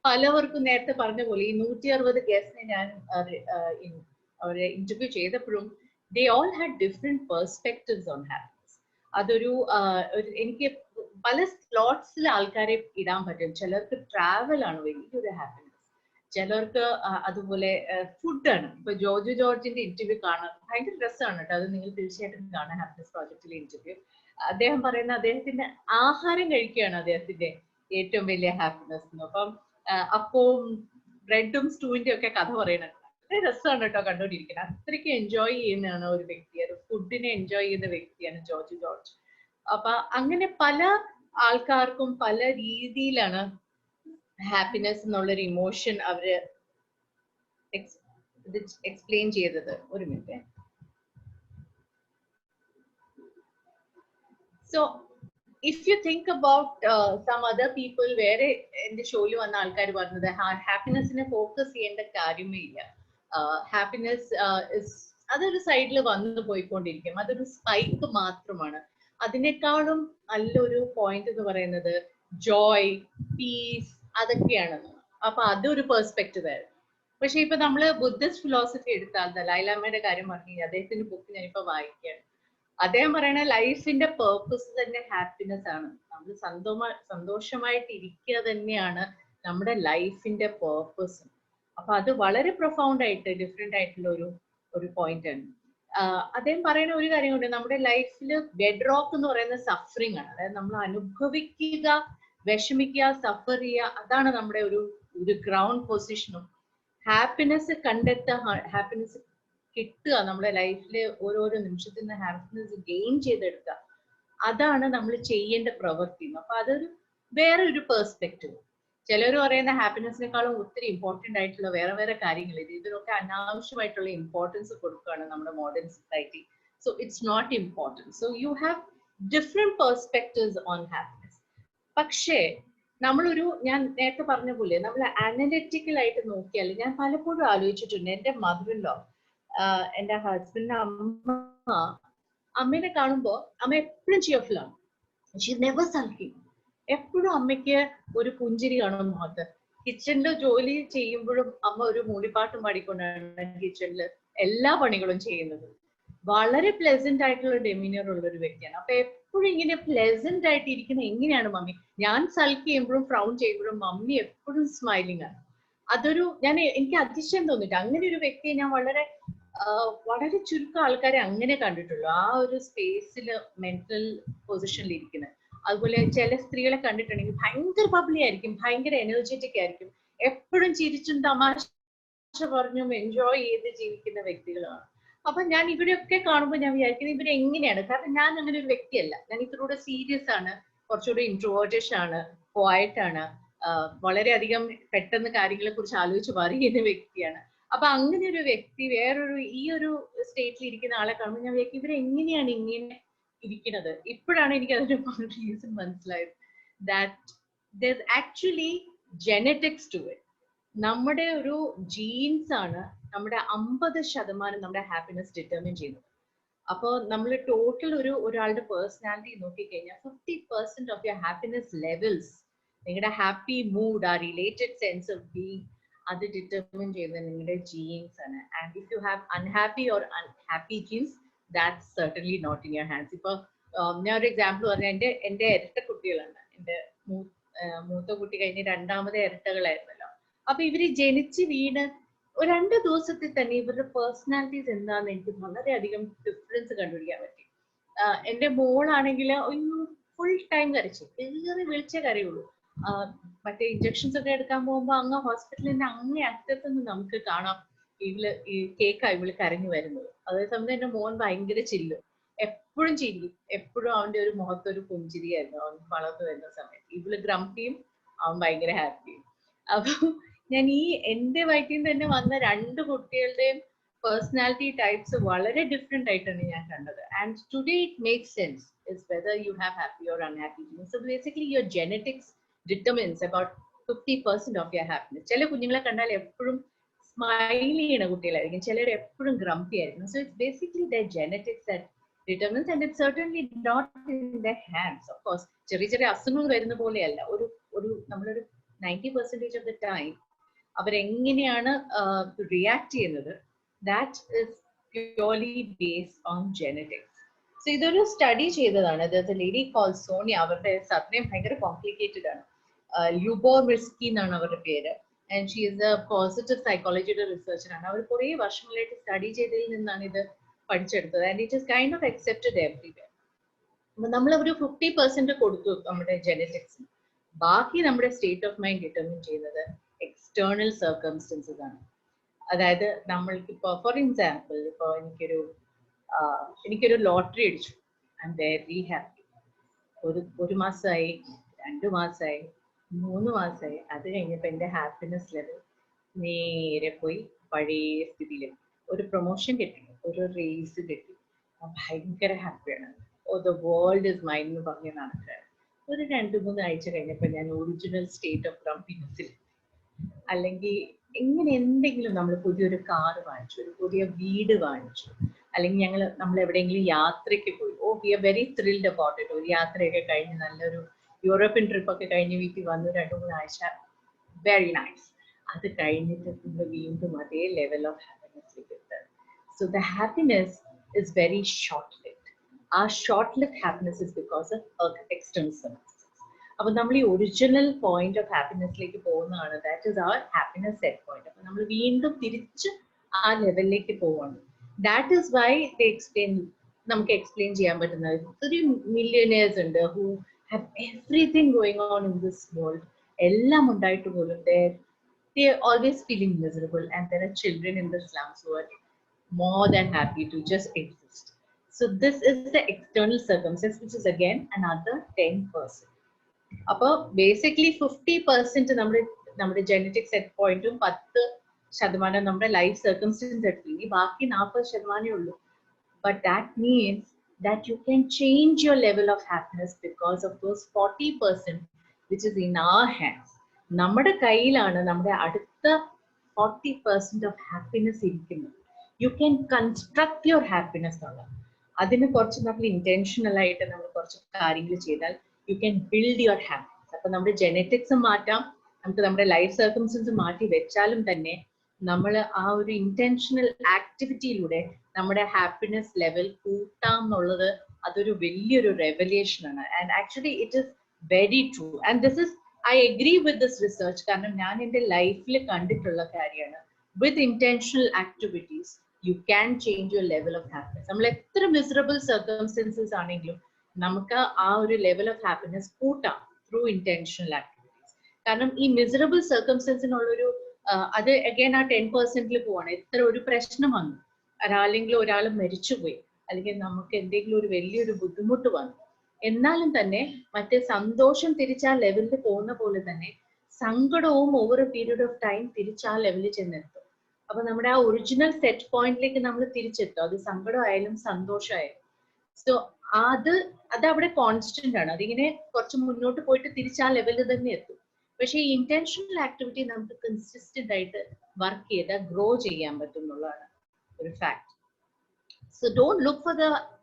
പലവർക്കും നേരത്തെ പറഞ്ഞ പോലെ ഈ 160 ഗസ്റ്റിനെ ഞാൻ അവരെ ഇന്റർവ്യൂ ചെയ്തപ്പോഴും they all had different perspectives on happiness. അതൊരു എനിക്ക് പല സ്ലോട്ട്സിൽ ആൾക്കാരെ ഇടാൻ പറ്റും. ചിലർക്ക് ട്രാവൽ ആണ് വലിയൊരു ഹാപ്പിനെസ്, ചിലർക്ക് അതുപോലെ ഫുഡാണ്. ഇപ്പൊ ജോർജിന്റെ ഇന്റർവ്യൂ കാണാൻ ഭയങ്കര രസമാണ് കേട്ടോ. അത് നിങ്ങൾ തീർച്ചയായിട്ടും കാണാം, ഹാപ്പിനെസ് പ്രോജക്റ്റിലെ ഇന്റർവ്യൂ. അദ്ദേഹം പറയുന്ന അദ്ദേഹത്തിന്റെ ആഹാരം കഴിക്കുകയാണ് അദ്ദേഹത്തിന്റെ ഏറ്റവും വലിയ ഹാപ്പിനെസ്. അപ്പം അപ്പവും ബ്രെഡും സ്റ്റൂവിന്റെ ഒക്കെ കഥ പറയണത് വളരെ രസമാണ് കേട്ടോ കണ്ടോണ്ടിരിക്കുന്നത്. അത്രയ്ക്ക് എൻജോയ് ചെയ്യുന്നതാണ് ഒരു വ്യക്തി, ഒരു ഫുഡിനെ എൻജോയ് ചെയ്യുന്ന വ്യക്തിയാണ് ജോർജ്. അപ്പൊ അങ്ങനെ പല ആൾക്കാർക്കും പല രീതിയിലാണ് ഹാപ്പിനെസ് എന്നുള്ളൊരു ഇമോഷൻ അവര് എക്സ്പ്ലെയിൻ ചെയ്തത്. ഒരു minute. So if you think about some other people, വേറെ എന്റെ ഷോയിൽ വന്ന ആൾക്കാർ പറഞ്ഞത് ഹാപ്പിനെസിനെ ഫോക്കസ് ചെയ്യേണ്ട കാര്യമേ ഇല്ല. ഹാപ്പിനെസ് അതൊരു സൈഡിൽ വന്നു പോയിക്കൊണ്ടിരിക്കും, അതൊരു സ്പൈക്ക് മാത്രമാണ്. അതിനേക്കാളും നല്ലൊരു പോയിന്റ് എന്ന് പറയുന്നത് ജോയ്, പീസ് അതൊക്കെയാണ്. അപ്പൊ അതൊരു പെർസ്പെക്റ്റീവ് ആയിരുന്നു. പക്ഷെ ഇപ്പൊ നമ്മള് ബുദ്ധിസ്റ്റ് ഫിലോസഫി എടുത്താൽ ദലൈലാമയുടെ കാര്യം പറഞ്ഞു, അദ്ദേഹത്തിന്റെ ബുക്ക് ഞാനിപ്പോ വായിക്കുകയാണ്. അദ്ദേഹം പറയണ ലൈഫിന്റെ പേർപ്പസ് തന്നെ ഹാപ്പിനെസ് ആണ്. നമ്മൾ സന്തോഷമായിട്ട് ഇരിക്കുക തന്നെയാണ് നമ്മുടെ ലൈഫിന്റെ പേർപ്പസ്. അപ്പൊ അത് വളരെ പ്രൊഫൗണ്ട് ആയിട്ട് ഡിഫറെന്റ് ആയിട്ടുള്ള ഒരു പോയിന്റ് ആണ്. അദ്ദേഹം പറയുന്ന ഒരു കാര്യം കൊണ്ട് നമ്മുടെ ലൈഫിൽ ബെഡ് റോക്ക് എന്ന് പറയുന്ന സഫറിങ് ആണ്. അതായത് നമ്മൾ അനുഭവിക്കുക, വിഷമിക്കുക, സഫർ ചെയ്യുക, അതാണ് നമ്മുടെ ഒരു ഗ്രൗണ്ട് പൊസിഷനും. ഹാപ്പിനെസ് കണ്ടെത്തുക, ഹാപ്പിനെസ് കിട്ടുക, നമ്മുടെ ലൈഫില് ഓരോരോ നിമിഷത്തിൽ നിന്ന് ഹാപ്പിനെസ് ഗെയിൻ ചെയ്തെടുക്കുക, അതാണ് നമ്മൾ ചെയ്യേണ്ട പ്രവൃത്തി. അപ്പൊ അതൊരു വേറെ ഒരു പെർസ്പെക്റ്റീവ്. ചിലർ പറയുന്ന ഹാപ്പിനെസിനേക്കാളും ഒത്തിരി ഇമ്പോർട്ടന്റ് ആയിട്ടുള്ള വേറെ വേറെ കാര്യങ്ങൾ, ഇതിനൊക്കെ അനാവശ്യമായിട്ടുള്ള ഇമ്പോർട്ടൻസ് കൊടുക്കുകയാണ് നമ്മുടെ modern society. So it's not important. So you have different perspectives on happiness. പക്ഷേ ഞാൻ നേരത്തെ പറഞ്ഞ പോലെ നമ്മൾ അനലിറ്റിക്കൽ ആയിട്ട് നോക്കിയാൽ, ഞാൻ പലപ്പോഴും ആലോചിച്ചിട്ടുണ്ട്, എന്റെ മദർ ഇൻ ലോ, എന്റെ ഹസ്ബൻഡിന്റെ അമ്മേനെ കാണുമ്പോ അമ്മ എപ്പോഴും ചിയർഫുൾ ആണ്. She never sulking. എപ്പോഴും അമ്മയ്ക്ക് ഒരു പുഞ്ചിരി കാണും മുഖത്ത്. കിച്ചണില് ജോലി ചെയ്യുമ്പോഴും അമ്മ ഒരു മൂളിപ്പാട്ടും പാടിക്കൊണ്ടാണ് കിച്ചണില് എല്ലാ പണികളും ചെയ്യുന്നത്. വളരെ പ്ലെസന്റ് ആയിട്ടുള്ള ഡെമീനർ ഉള്ള ഒരു വ്യക്തിയാണ്. അപ്പൊ എപ്പോഴും ഇങ്ങനെ പ്ലെസന്റ് ആയിട്ട് ഇരിക്കുന്ന എങ്ങനെയാണ് മമ്മി? ഞാൻ സൾക്ക് ചെയ്യുമ്പോഴും ഫ്രൗൺ ചെയ്യുമ്പോഴും മമ്മി എപ്പോഴും സ്മൈലിംഗ് ആണ്. എനിക്ക് അതിശയം തോന്നിട്ട് അങ്ങനെ ഒരു വ്യക്തിയെ ഞാൻ വളരെ ചുരുക്കം ആൾക്കാരെ അങ്ങനെ കണ്ടിട്ടുള്ളൂ, ആ ഒരു സ്പേസില് മെന്റൽ പൊസിഷനിൽ ഇരിക്കുന്നത്. അതുപോലെ ചില സ്ത്രീകളെ കണ്ടിട്ടുണ്ടെങ്കിൽ ഭയങ്കര ബബ്ലി ആയിരിക്കും, ഭയങ്കര എനർജറ്റിക് ആയിരിക്കും, എപ്പോഴും ചിരിച്ചും തമാശ പറഞ്ഞും എൻജോയ് ചെയ്ത് ജീവിക്കുന്ന വ്യക്തികളാണ്. അപ്പൊ ഞാൻ ഇവിടെയൊക്കെ കാണുമ്പോൾ ഞാൻ വിചാരിക്കുന്നത് ഇവരെങ്ങനെയാണ്? കാരണം ഞാൻ അങ്ങനെ ഒരു വ്യക്തിയല്ല. ഞാൻ ഇത്രൂടെ സീരിയസ് ആണ്, കുറച്ചുകൂടെ ഇൻട്രോവേർട്ടിഷ് ആണ്, ക്വയറ്റ് ആണ്, വളരെയധികം പെട്ടെന്ന് കാര്യങ്ങളെ കുറിച്ച് ആലോചിച്ച് പറയുന്ന വ്യക്തിയാണ്. അപ്പൊ അങ്ങനെ ഒരു വ്യക്തി ഈ ഒരു സ്റ്റേറ്റിൽ ഇരിക്കുന്ന ആളെ കാണുമ്പോൾ ഞാൻ വിചാരിക്കും ഇവരെങ്ങനെയാണ് ഇങ്ങനെ ഇരിക്കുന്നത്? ഇപ്പോഴാണ് എനിക്ക് അതിന്റെ റീസൺ മനസ്സിലായത്. That there's actually genetics to it. നമ്മുടെ ഒരു ജീൻസ് ആണ് നമ്മുടെ 50% നമ്മുടെ ഹാപ്പിനെസ് ഡിറ്റർമിൻ ചെയ്യുന്നത്. അപ്പോൾ നമ്മൾ ടോട്ടൽ ഒരാളുടെ പേഴ്സണാലിറ്റി നോക്കിക്കഴിഞ്ഞാൽ 50% ഓഫ് യുവർ ഹാപ്പിനെസ് ലെവൽസ്, നിങ്ങളുടെ ഹാപ്പി മൂഡ്, ആ റിലേറ്റഡ് സെൻസ് ഓഫ് ബീങ്, അത് ഡിറ്റർമിൻ ചെയ്യുന്നത് നിങ്ങളുടെ ജീൻസ് ആണ്. And if you have unhappy or unhappy genes, that's certainly not in your hands. ഇപ്പൊ ഞാൻ ഒരു എക്സാമ്പിൾ പറഞ്ഞാൽ, എന്റെ ഇരട്ട കുട്ടികളാണ്. എന്റെ മൂത്ത കുട്ടി കഴിഞ്ഞ് രണ്ടാമത്തെ ഇരട്ടകളായിരുന്നല്ലോ. അപ്പൊ ഇവര് ജനിച്ച് വീണ് 2 ദിവസത്തിൽ തന്നെ ഇവരുടെ പേഴ്സണാലിറ്റീസ് എന്താന്ന് എനിക്ക് വളരെയധികം ഡിഫറൻസ് കണ്ടുപിടിക്കാൻ പറ്റി. എന്റെ മോളാണെങ്കിൽ ഒരു ഫുൾ ടൈം കരച്ചു, കയറി വിളിച്ചേ കരയുള്ളൂ. മറ്റേ ഇഞ്ചക്ഷൻസ് ഒക്കെ എടുക്കാൻ പോകുമ്പോ അങ്ങ് ഹോസ്പിറ്റലിന്റെ അങ്ങേ അറ്റത്തുനിന്ന് നമുക്ക് കാണാം ഈ കേക്കാ ഇവള് കരഞ്ഞു വരുന്നത്. അതേസമയം എന്റെ മോൻ ഭയങ്കര ചില്ല്, എപ്പോഴും ചിരി, എപ്പോഴും അവന്റെ ഒരു മുഖത്തൊരു പുഞ്ചിരിയായിരുന്നു അവൻ വളർന്നു വരുന്ന സമയത്ത്. ഇവള് ഗ്രംപിയും അവൻ ഭയങ്കര ഹാപ്പിയും. അപ്പൊ ഞാൻ ഈ എന്റെ വയറ്റിൽ നിന്ന് തന്നെ വന്ന 2 കുട്ടികളുടെയും പേഴ്സണാലിറ്റി ടൈപ്സ് വളരെ ഡിഫറെന്റ് ആയിട്ടാണ് ഞാൻ കണ്ടത്. And today it makes sense is whether you have happy or unhappy. So basically your genetics determines about 50% of your happiness. ചില കുഞ്ഞുങ്ങളെ കണ്ടാൽ എപ്പോഴും സ്മൈൽ ചെയ്യുന്ന കുട്ടികളായിരിക്കും, ചിലർ എപ്പോഴും ഗ്രംപി ആയിരിക്കും. So it's basically the genetics that determines, and it's certainly not in their hands. Of course, ചെറിയ അസുഖങ്ങൾ വരുന്ന പോലെയല്ല. നമ്മളൊരു 90% of the time അവരെങ്ങനെയാണ് റിയാക്ട് ചെയ്യുന്നത്, that is purely based on genetics. So ഇതൊരു സ്റ്റഡി ചെയ്തതാണ്. ലേഡി കോൾ സോണിയ, അവരുടെ സർനെയിം ഭയങ്കര കോംപ്ലിക്കേറ്റഡ് ആണ്. ല്യൂബോമിർസ്കി എന്നാണ് അവരുടെ പേര്. And she is a positive സൈക്കോളജിയുടെ റിസർച്ചറാണ്. അവർ കുറേ വർഷങ്ങളായിട്ട് സ്റ്റഡി ചെയ്തതിൽ നിന്നാണ് ഇത് പഠിച്ചെടുത്തത്. And it is kind of accepted everywhere. നമ്മൾ ഒരു 50% കൊടുത്തു നമ്മുടെ ജെനറ്റിക്സിന്. ബാക്കി നമ്മുടെ സ്റ്റേറ്റ് ഓഫ് മൈൻഡ് ഡിറ്റർമിൻ ചെയ്യുന്നത് എക്സ്റ്റേണൽ സർക്കംസ്റ്റൻസസ് ആണ്. അതായത് നമ്മൾക്ക് ഇപ്പോൾ ഫോർ എക്സാമ്പിൾ, ഇപ്പോൾ എനിക്കൊരു ലോട്ടറി അടിച്ചു, ഐ എം വെരി ഹാപ്പി. ഒരു മാസമായി, 2 മാസമായി, 3 മാസമായി. അത് കഴിഞ്ഞപ്പോൾ എൻ്റെ ഹാപ്പിനെസ് ലെവൽ നേരെ പോയി പഴയ സ്ഥിതിയിലെത്തി. ഒരു പ്രൊമോഷൻ കിട്ടി, ഒരു റേസ് കിട്ടി, ഭയങ്കര ഹാപ്പിയാണ്. ഓ ദ വേൾഡ് ഇസ് മൈൻ എന്ന് പറഞ്ഞ് നടക്കുകയാണ്. ഒരു 2-3 ആഴ്ച കഴിഞ്ഞപ്പോൾ ഞാൻ ഒറിജിനൽ സ്റ്റേറ്റ് ഓഫ് ഗ്രംപിനെസ്സിൽ. അല്ലെങ്കിൽ ഇങ്ങനെ എന്തെങ്കിലും നമ്മൾ പുതിയൊരു കാറ് വാങ്ങിച്ചു, ഒരു പുതിയ വീട് വാങ്ങിച്ചു, അല്ലെങ്കിൽ നമ്മൾ എവിടെയെങ്കിലും യാത്രയ്ക്ക് പോയി, oh we are very thrilled about it. ഒരു യാത്രയൊക്കെ കഴിഞ്ഞ് നല്ലൊരു യൂറോപ്യൻ ട്രിപ്പൊക്കെ കഴിഞ്ഞ് വീട്ടിൽ വന്നു 2-3 ആഴ്ച, വെരി നൈസ്. അത് കഴിഞ്ഞിട്ട് നമ്മൾ വീണ്ടും അതേ ലെവൽ ഓഫ് ഹാപ്പിനെസ്സിലേക്ക് എത്തുന്നത്. So the happiness is very short lived. ആ short lived happiness is because of external circumstances. അപ്പൊ നമ്മൾ ഈ ഒറിജിനൽ പോയിന്റ് ഓഫ് ഹാപ്പിനെസ്സിലേക്ക് പോകുന്നതാണ്. That is our happiness set point. അപ്പൊ നമ്മൾ വീണ്ടും തിരിച്ച് ആ ലെവലിലേക്ക് പോവാണ്. ദാറ്റ് ഇസ് വൈ നമുക്ക് എക്സ്പ്ലെയിൻ ചെയ്യാൻ പറ്റുന്നത് ഒത്തിരി മില്യനേഴ്സ് ഉണ്ട് who have everything going on in this world. എല്ലാം ഉണ്ടായിട്ട് പോലും they are always feeling miserable, and there are children in the slums who are more than happy to just exist. So this is the external circumstance, which is again another 10%. അപ്പോൾ basically 50% നമ്മുടെ genetic set പോയിന്റും 10% നമ്മുടെ life circumstances എടുത്തു. ഇനി ബാക്കി 40% ഉള്ളൂ. But that means that you can change your level of happiness because of those 40% which is in our hands. നമ്മുടെ കയ്യിലാണ് നമ്മുടെ അടുത്ത 40% ഓഫ് ഹാപ്പിനെസ് ഇരിക്കുന്നത്. You can construct your happiness എന്നുള്ളത്. അതിന് കുറച്ച് നമ്മൾ ഇന്റൻഷണൽ ആയിട്ട് നമ്മൾ കുറച്ച് കാര്യങ്ങൾ ചെയ്താൽ you can build your happiness. അപ്പൊ നമ്മുടെ ജെനറ്റിക്സ് മാറ്റാം, നമുക്ക് നമ്മുടെ ലൈഫ് സർക്കംസ്റ്റൻസ് മാറ്റി വെച്ചാലും തന്നെ നമ്മൾ ആ ഒരു ഇന്റൻഷണൽ ആക്ടിവിറ്റിയിലൂടെ നമ്മുടെ ഹാപ്പിനെസ് ലെവൽ കൂട്ടാം എന്നുള്ളത് അതൊരു വലിയൊരു റെവലേഷൻ ആണ്. And actually it is very true. And this is I agree with this research. കാരണം ഞാൻ എൻ്റെ ലൈഫിൽ കണ്ടിട്ടുള്ള കാര്യമാണ്. With intentional activities you can change your level of happiness. നമ്മൾ എത്ര മിസറബിൾ സർക്കംസ്റ്റൻസസ് ആണെങ്കിലും നമുക്ക് ആ ഒരു ലെവൽ ഓഫ് ഹാപ്പിനെസ് കൂട്ടാം ത്രൂ ഇന്റൻഷണൽ ആക്ടിവിറ്റീസ്. കാരണം ഈ മിസറബിൾ സർക്കംസ്റ്റൻസിനുള്ളൊരു അത് അഗൈൻ ആ 10%-ൽ പോവാണ്. എത്ര ഒരു പ്രശ്നം വന്നു, അല്ലെങ്കിൽ ഒരാൾ മരിച്ചുപോയി, അല്ലെങ്കിൽ നമുക്ക് എന്തെങ്കിലും ഒരു വലിയൊരു ബുദ്ധിമുട്ട് വന്നു, എന്നാലും തന്നെ മറ്റേ സന്തോഷം തിരിച്ചാ ലെവലിൽ പോകുന്ന പോലെ തന്നെ സങ്കടവും over a period of time തിരിച്ചാ ലെവലിൽ ചെന്നെത്തും. അപ്പൊ നമ്മുടെ ആ ഒറിജിനൽ സെറ്റ് പോയിന്റിലേക്ക് നമ്മൾ തിരിച്ചെത്തും. അത് സങ്കടമായാലും സന്തോഷമായാലും. സോ അത് അവിടെ കോൺസ്റ്റന്റ് ആണ്. അതിങ്ങനെ കുറച്ച് മുന്നോട്ട് പോയിട്ട് തിരിച്ച് ആ ലെവലിൽ തന്നെ എത്തും. പക്ഷെ ഈ ഇന്റൻഷണൽ ആക്ടിവിറ്റി നമുക്ക് കൺസിസ്റ്റന്റ് ആയിട്ട് വർക്ക് ചെയ്താൽ ഗ്രോ ചെയ്യാൻ പറ്റും എന്നുള്ളതാണ് ഒരു fact. So don't look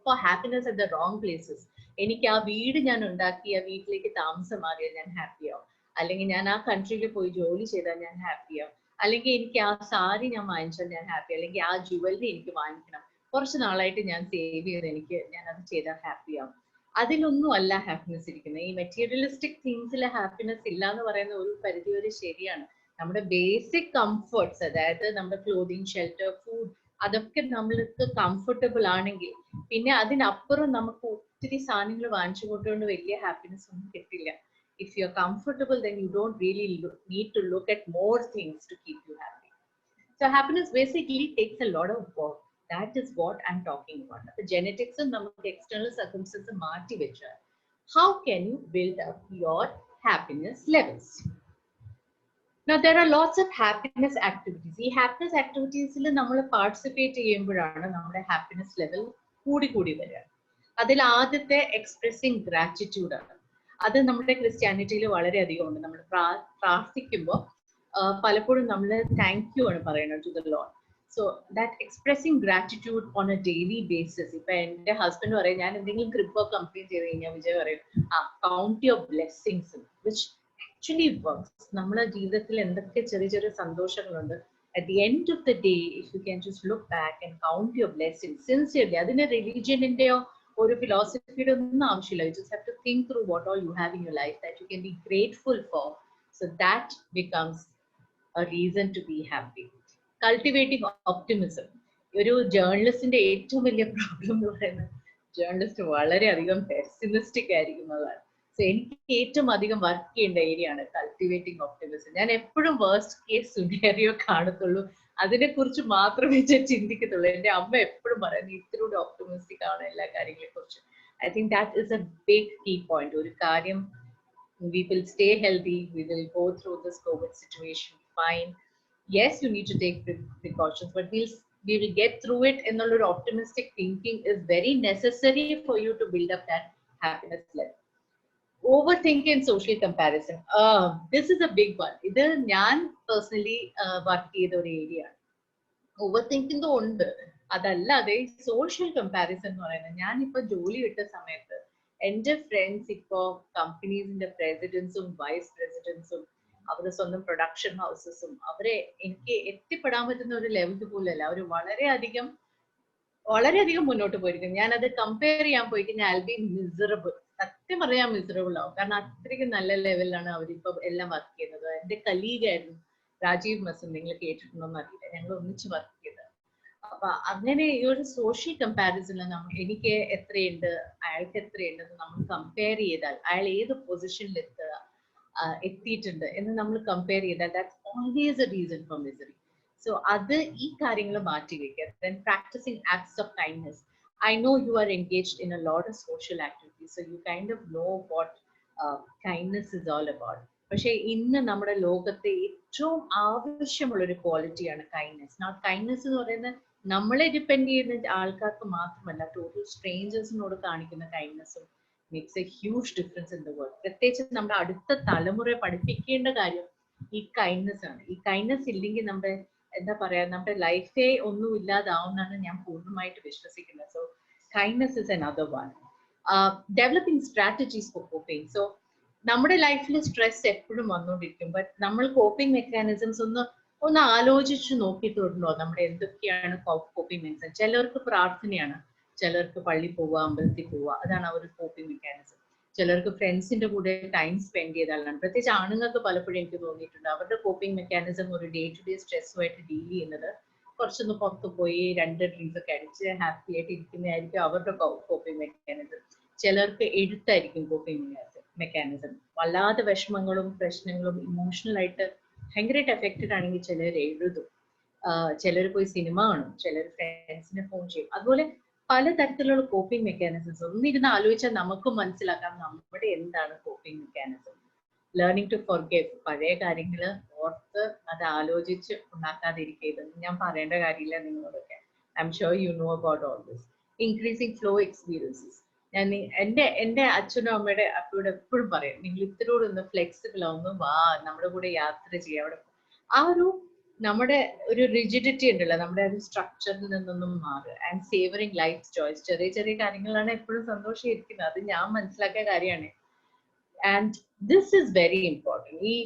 for happiness at the wrong places. എനിക്ക് ആ വീട് ഞാൻ ഉണ്ടാക്കി ആ വീട്ടിലേക്ക് താമസം മാറിയാൽ ഞാൻ ഹാപ്പിയാവും, അല്ലെങ്കിൽ ഞാൻ ആ കൺട്രിയിൽ പോയി ജോലി ചെയ്താൽ ഞാൻ ഹാപ്പിയാവും, അല്ലെങ്കിൽ എനിക്ക് ആ സാരി ഞാൻ വാങ്ങിച്ചാൽ ഞാൻ ഹാപ്പി, അല്ലെങ്കിൽ ആ ജുവലറി എനിക്ക് വാങ്ങിക്കണം, കുറച്ച് നാളായിട്ട് ഞാൻ സേവ് ചെയ്ത് ഞാൻ അത് ചെയ്താൽ ഹാപ്പിയാവും. അതിലൊന്നും അല്ല ഹാപ്പിനെസ് ഇരിക്കുന്നത്. ഈ മെറ്റീരിയലിസ്റ്റിക് തിങ്സിലെ ഹാപ്പിനെസ് ഇല്ല എന്ന് പറയുന്ന ഒരു പരിധി വരെ ശരിയാണ്. നമ്മുടെ ബേസിക് കംഫർട്ട്സ്, അതായത് നമ്മുടെ ക്ലോതിങ്, ഷെൽട്ടർ, ഫുഡ്, അതൊക്കെ നമ്മൾക്ക് കംഫർട്ടബിൾ ആണെങ്കിൽ പിന്നെ അതിനപ്പുറം നമുക്ക് ഒത്തിരി സാധനങ്ങൾ വാങ്ങിച്ചു കൊണ്ടുകൊണ്ട് വലിയ ഹാപ്പിനെസ് ഒന്നും കിട്ടില്ല. If you're comfortable, then you don't really need to look at more things to keep you happy. So happiness basically takes a lot of work. That is what I'm talking about. The genetics and the external circumstances maati vecha. How can you build up your happiness levels? Now there are lots of happiness activities. These happiness activities il nammal participate cheyyumboഴാണ് നമ്മുടെ happiness level കൂടി വരിക. അതിൽ ആദ്യത്തെ expressing gratitude ആണ്. അത് നമ്മുടെ ക്രിസ്ത്യാനിറ്റിയിൽ വളരെയധികം ഉണ്ട്. നമ്മൾ പ്രാർത്ഥിക്കുമ്പോൾ പലപ്പോഴും നമ്മൾ താങ്ക് യു ആണ് പറയുന്നത് to the lord. So that expressing gratitude on a daily basis. ഇപ്പൊ എന്റെ ഹസ്ബൻഡ് പറയും, ഞാൻ എന്തെങ്കിലും ക്രിപ്പോ കംപ്ലീറ്റ് ചെയ്ത് കഴിഞ്ഞാൽ വിജയ് പറയും count your blessings, which actually works. നമ്മുടെ ജീവിതത്തിൽ എന്തൊക്കെ ചെറിയ ചെറിയ സന്തോഷങ്ങളുണ്ട്, at the end of the day if you can just look back and count your blessings sincerely, അതിന് റിലീജിയനിന്റെയോ ഒരു ഫിലോസഫിയുടെ ഒന്നും ആവശ്യമില്ല. You just have to think through what all you have in your life that you can be grateful for. So that becomes a reason to be happy. Cultivating optimism. ഒരു ജേർണലിസ്റ്റിന്റെ ഏറ്റവും വലിയ problem എന്ന് പറയുന്നത് journalist വളരെയധികം pessimistic ആയിരിക്കും എന്നതാണ്. So എനിക്ക് ഏറ്റവും അധികം വർക്ക് ചെയ്യേണ്ട ഏരിയ ആണ് കൾട്ടിവേറ്റിംഗ് ഓപ്റ്റിമിസം. ഞാൻ എപ്പോഴും വേർസ്റ്റ് കേസ് സിനാരിയോ കാണത്തുള്ളൂ, അതിനെ കുറിച്ച് മാത്രമേ ഞാൻ ചിന്തിക്കത്തുള്ളൂ. എന്റെ അമ്മ എപ്പോഴും പറയുന്നത് ഇത്തിരി ഓപ്റ്റിമിസ്റ്റിക് ആണ് എല്ലാ കാര്യങ്ങളെ കുറിച്ച്. I think that is a big key point. ഒരു കാര്യം, we will stay healthy, we will go through this COVID situation fine. Yes, you need to take precautions, but we will get through it. And optimistic thinking is very necessary for you to build up that happiness level. Overthinking and social comparison. This is a big one. ഇത് ഞാൻ personally work ചെയ്ത ഒരു area ആണ്. Over thinking ഉണ്ട്. അതല്ലാതെ social comparison എന്ന് പറയുന്നത്, ഞാനിപ്പോ ജോലി വിട്ട സമയത്ത് എന്റെ ഫ്രണ്ട്സ് ഇപ്പോ കമ്പനീസിന്റെ പ്രസിഡന്റ്സും വൈസ് പ്രസിഡന്റ്സും അവരുടെ സ്വന്തം പ്രൊഡക്ഷൻ ഹൗസസും അവരെ എനിക്ക് എത്തിപ്പെടാൻ പറ്റുന്ന ഒരു ലെവലിൽ പോലല്ല. അവർ വളരെയധികം മുന്നോട്ട് പോയിരിക്കും. ഞാനത് കമ്പയർ ചെയ്യാൻ പോയി കഴിഞ്ഞാൽ ഐ ബി മിസറബിൾ. സത്യം പറയാൻ മിസറബിൾ ആവും. കാരണം അത്രയ്ക്ക് നല്ല ലെവലിലാണ് അവരിപ്പോ എല്ലാം വർക്ക് ചെയ്യുന്നത്. എന്റെ കലീഗായിരുന്നു രാജീവ് മസൻ, നിങ്ങൾ കേട്ടിട്ടുണ്ടോന്ന് അറിയില്ല, ഞങ്ങൾ ഒന്നിച്ച് വർക്ക് ചെയ്തത്. അപ്പൊ അങ്ങനെ ഈ ഒരു സോഷ്യൽ കമ്പാരിസണിൽ എനിക്ക് എത്രയുണ്ട് അയാൾക്ക് എത്രയുണ്ടെന്ന് നമ്മൾ കമ്പയർ ചെയ്താൽ, അയാൾ ഏത് പൊസിഷനിൽ എത്തിയിട്ടുണ്ട് എന്ന് നമ്മൾ കമ്പയർ ചെയ്താൽ that's always A reason for misery. So അത് ഈ കാര്യങ്ങൾ മാറ്റി വെക്കുക. Then practicing acts of kindness. I know you are engaged in a lot of social activities, so you kind of know what kindness is all about. പക്ഷെ ഇന്ന് നമ്മുടെ ലോകത്തെ ഏറ്റവും ആവശ്യമുള്ള ഒരു ക്വാളിറ്റിയാണ് കൈൻഡ്നെസ്. നോട്ട് കൈൻഡ്നെസ് എന്ന് പറയുന്നത് നമ്മളെ ഡിപ്പെൻഡ് ചെയ്യുന്ന ആൾക്കാർക്ക് മാത്രമല്ല, ടോട്ടൽ സ്ട്രേഞ്ചേഴ്സിനോട് കാണിക്കുന്ന കൈൻഡ്നെസ്സും makes a huge difference in the world. പ്രത്യേകിച്ച് നമ്മുടെ അടുത്ത തലമുറയെ പഠിപ്പിക്കേണ്ട കാര്യം ഈ കൈൻഡ്നെസ് ആണ്. ഈ കൈൻഡ്നെസ് ഇല്ലെങ്കിൽ നമ്മുടെ എന്താ പറയാ, നമ്മുടെ ലൈഫേ ഒന്നും ഇല്ലാതാവുന്നാണ് ഞാൻ പൂർണ്ണമായിട്ട് വിശ്വസിക്കുന്നത്. So kindness is another one. Developing strategies four coping. So നമ്മുടെ ലൈഫിൽ സ്ട്രെസ് എപ്പോഴും വന്നുകൊണ്ടിരിക്കും. ബട്ട് നമ്മൾ കോപ്പിംഗ് മെക്കാനിസംസ് ഒന്ന് ആലോചിച്ച് നോക്കിയിട്ടുണ്ടോ? നമ്മുടെ എന്തൊക്കെയാണ് കോപ്പിംഗ് മെക്കാനിസം? ചിലർക്ക് പ്രാർത്ഥനയാണ്, ചിലർക്ക് പള്ളി പോവുക, അമ്പലത്തിൽ പോവുക, അതാണ് അവർ കോപ്പിംഗ് മെക്കാനിസം. ചിലർക്ക് ഫ്രണ്ട്സിന്റെ കൂടെ ടൈം സ്പെൻഡ് ചെയ്താലാണ്. പ്രത്യേകിച്ച് ആണുങ്ങൾക്ക് പലപ്പോഴും എനിക്ക് തോന്നിയിട്ടുണ്ട് അവരുടെ കോപ്പിംഗ് മെക്കാനിസം ഒരു ഡേ ടു ഡേ സ്ട്രെസ്സുമായിട്ട് ഡീൽ ചെയ്യുന്നത് കുറച്ചൊന്ന് പുറത്ത് പോയി 2 ഡ്രിങ്ക്സ് ഒക്കെ അടിച്ച് ഹാപ്പി ആയിട്ട് ഇരിക്കുന്നതായിരിക്കും അവരുടെ കോപ്പിംഗ് മെക്കാനിസം. ചിലർക്ക് എഴുത്തായിരിക്കും കോപ്പിംഗ് മെക്കാനിസം. വല്ലാതെ വിഷമങ്ങളും പ്രശ്നങ്ങളും ഇമോഷണൽ ആയിട്ട് ഭയങ്കരമായിട്ട് എഫക്റ്റഡ് ആണെങ്കിൽ ചിലർ എഴുതും, ചിലർ പോയി സിനിമ കാണും, ചിലർ ഫ്രണ്ട്സിനെ ഫോൺ ചെയ്യും. അതുപോലെ പലതരത്തിലുള്ള കോപ്പിംഗ് മെക്കാനിസംസ്. ഒന്നിരുന്ന് ആലോചിച്ചാൽ നമുക്കും മനസ്സിലാക്കാം നമ്മുടെ എന്താണ് coping mechanism. Learning to forgive. പഴയ കാര്യങ്ങൾ ഓർത്ത് അത് ആലോചിച്ച് ഉണ്ടാക്കാതിരിക്കുക. ഞാൻ പറയേണ്ട കാര്യമില്ല നിങ്ങളോടൊക്കെ. I am sure you know about all this. Increasing flow experiences. ഞാൻ എന്റെ അച്ഛനും അമ്മയുടെ അപ്പോഴും എപ്പോഴും പറയും, നിങ്ങൾ ഇത്തിരി ഒന്ന് ഫ്ലെക്സിബിൾ ആവുന്നു, വാ നമ്മുടെ കൂടെ യാത്ര ചെയ്യാം. അവിടെ ആ നമ്മുടെ ഒരു റിജിഡിറ്റി ഉണ്ടല്ലോ, നമ്മുടെ ഒരു സ്ട്രക്ചറിൽ നിന്നൊന്നും മാറുക. And savouring life choice. ചെറിയ ചെറിയ കാര്യങ്ങളാണ് എപ്പോഴും സന്തോഷമായിരിക്കുന്നത്. അത് ഞാൻ മനസ്സിലാക്കിയ കാര്യമാണ്. And this is very important. ഈ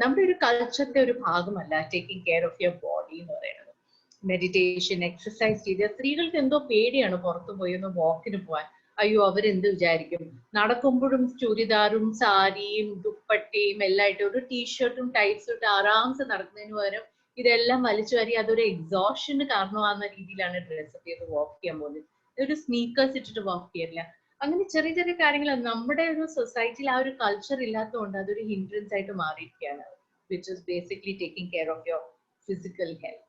നമ്മുടെ ഒരു കൾച്ചറിന്റെ ഒരു ഭാഗമല്ല taking care of your body എന്ന് പറയുന്നത്. മെഡിറ്റേഷൻ, എക്സസൈസ് ചെയ്ത് സ്ത്രീകൾക്ക് എന്തോ പേടിയാണ് പുറത്തു പോയി ഒന്ന് വാക്കിന് പോകാൻ. അയ്യോ അവരെന്ത് വിചാരിക്കും. നടക്കുമ്പോഴും ചുരിദാറും സാരിയും ദുപ്പട്ടയും എല്ലാം ആയിട്ട് ഒരു ടീഷർട്ടും ടൈറ്റ്സും ഇട്ട് ആറാംസ് നടക്കുന്നതിന് പകരം ഇതെല്ലാം വലിച്ചു വാരി അതൊരു എക്സോഷന് കാരണമാകുന്ന രീതിയിലാണ് ഡ്രസ്സപ്പ് ചെയ്ത് വാക്ക് ചെയ്യാൻ പോകുന്നത്. ഒരു സ്നീക്കേഴ്സ് ഇട്ടിട്ട് വാക്ക് ചെയ്യില്ല. അങ്ങനെ ചെറിയ ചെറിയ കാര്യങ്ങൾ നമ്മുടെ ഒരു സൊസൈറ്റിയിൽ ആ ഒരു കൾച്ചർ ഇല്ലാത്തതുകൊണ്ട് അതൊരു ഹിൻഡ്രൻസ് ആയിട്ട് മാറിയിരിക്കുകയാണ്, which is basically taking care of your physical health.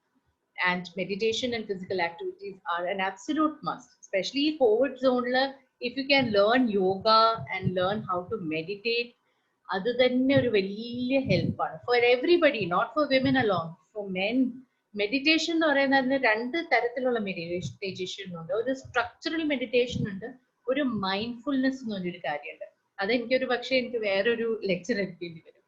And meditation and physical activities are an absolute must, especially COVID zone. If you can learn yoga and learn how to meditate, അത് തന്നെ ഒരു വലിയ ഹെൽപ്പാണ് for everybody, not for women alone, for men. Meditation എന്ന് പറയുന്നതിന് രണ്ട് തരത്തിലുള്ള meditation ഉണ്ട്. ഒരു സ്ട്രക്ചറൽ മെഡിറ്റേഷൻ ഉണ്ട്, ഒരു മൈൻഡ്ഫുൾനെസ് എന്ന് പറഞ്ഞൊരു കാര്യമുണ്ട്. അതെനിക്കൊരു പക്ഷേ എനിക്ക് വേറൊരു ലെക്ചർ എടുക്കേണ്ടി വരും.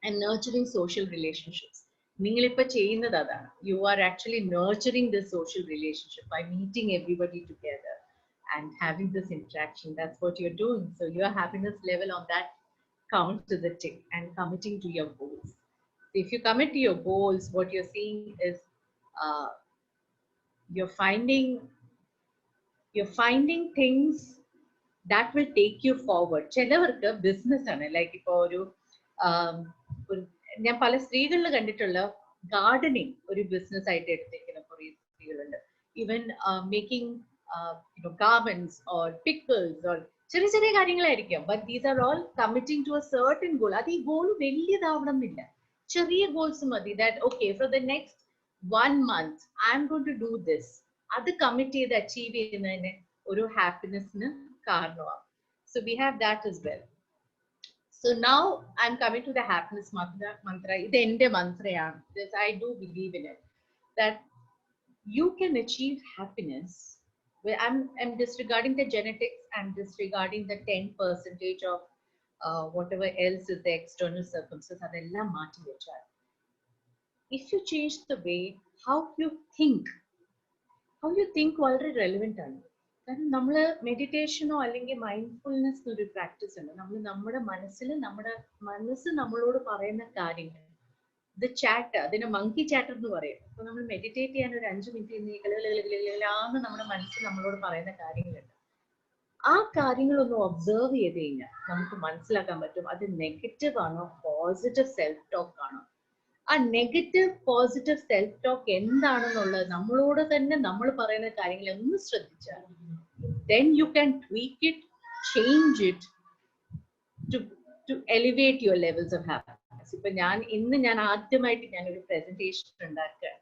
ആൻഡ് നർച്ചറിങ് സോഷ്യൽ റിലേഷൻഷിപ്സ്, നിങ്ങളിപ്പോ ചെയ്യുന്നത് അതാണ്. You are actually nurturing this social relationship by meeting everybody together and having this interaction. That's what you're doing. So your happiness level on that counts to the tick, and committing to your goals. If you commit to your goals, what you're seeing is you're finding things that will take you forward. ചിലവർക്ക് business ആണ്, like ഇപ്പൊ ഒരു ഞാൻ പല സ്ത്രീകളിൽ കണ്ടിട്ടുള്ള gardening ഒരു business ആയിട്ട് എടുത്തിരിക്കുന്ന കുറേ സ്ത്രീകളുണ്ട്. Even making garments or pickles or ചെറിയ ചെറിയ കാര്യങ്ങളായിരിക്കും. But these are all committing to a certain goal. അത് ഈ ഗോൾ വലിയതാവണമെന്നില്ല, ചെറിയ ഗോൾസ് മതി. That okay, for the next 1 month I am going to do this. അത് കമ്മിറ്റ് ചെയ്ത് അച്ചീവ് ചെയ്യുന്നതിന് ഒരു ഹാപ്പിനെസ്സിന് കാരണമാവും. So we have that as well. So now I'm coming to the happiness mantra. ഇത് എന്റെ മന്ത്രയാണ്. I do believe in it, that you can achieve happiness. I'm disregarding the genetics, I'm disregarding the 10% of whatever else is the external circumstances. Adella maati vechal. If you change the way how you think വളരെ relevant ആണ്. കാരണം നമ്മൾ മെഡിറ്റേഷനോ അല്ലെങ്കിൽ mindfulness ഒരു practice ഉണ്ട്. നമ്മുടെ മനസ്സ് നമ്മളോട് പറയുന്ന കാര്യങ്ങൾ, ഇത് ചാറ്റ്, അതിനെ മങ്കി ചാറ്റർ എന്ന് പറയും. അപ്പൊ നമ്മൾ മെഡിറ്റേറ്റ് ചെയ്യാൻ ഒരു 5 മിനിറ്റ് നമ്മുടെ മനസ്സ് നമ്മളോട് പറയുന്ന കാര്യങ്ങളുണ്ട്. ആ കാര്യങ്ങളൊന്ന് ഒബ്സർവ് ചെയ്ത് കഴിഞ്ഞാൽ നമുക്ക് മനസ്സിലാക്കാൻ പറ്റും അത് നെഗറ്റീവ് ആണോ പോസിറ്റീവ് സെൽഫ് ടോക്ക് ആണോ. ആ നെഗറ്റീവ് പോസിറ്റീവ് സെൽഫ് ടോക്ക് എന്താണെന്നുള്ളത് നമ്മളോട് തന്നെ നമ്മൾ പറയുന്ന കാര്യങ്ങൾ ഒന്ന് ശ്രദ്ധിച്ചാൽ then you can tweak it, change it to elevate your levels of happiness. ഇപ്പൊ ഞാൻ ആദ്യമായിട്ട് ഞാനൊരു presentation ഉണ്ടാക്കുകയാണ്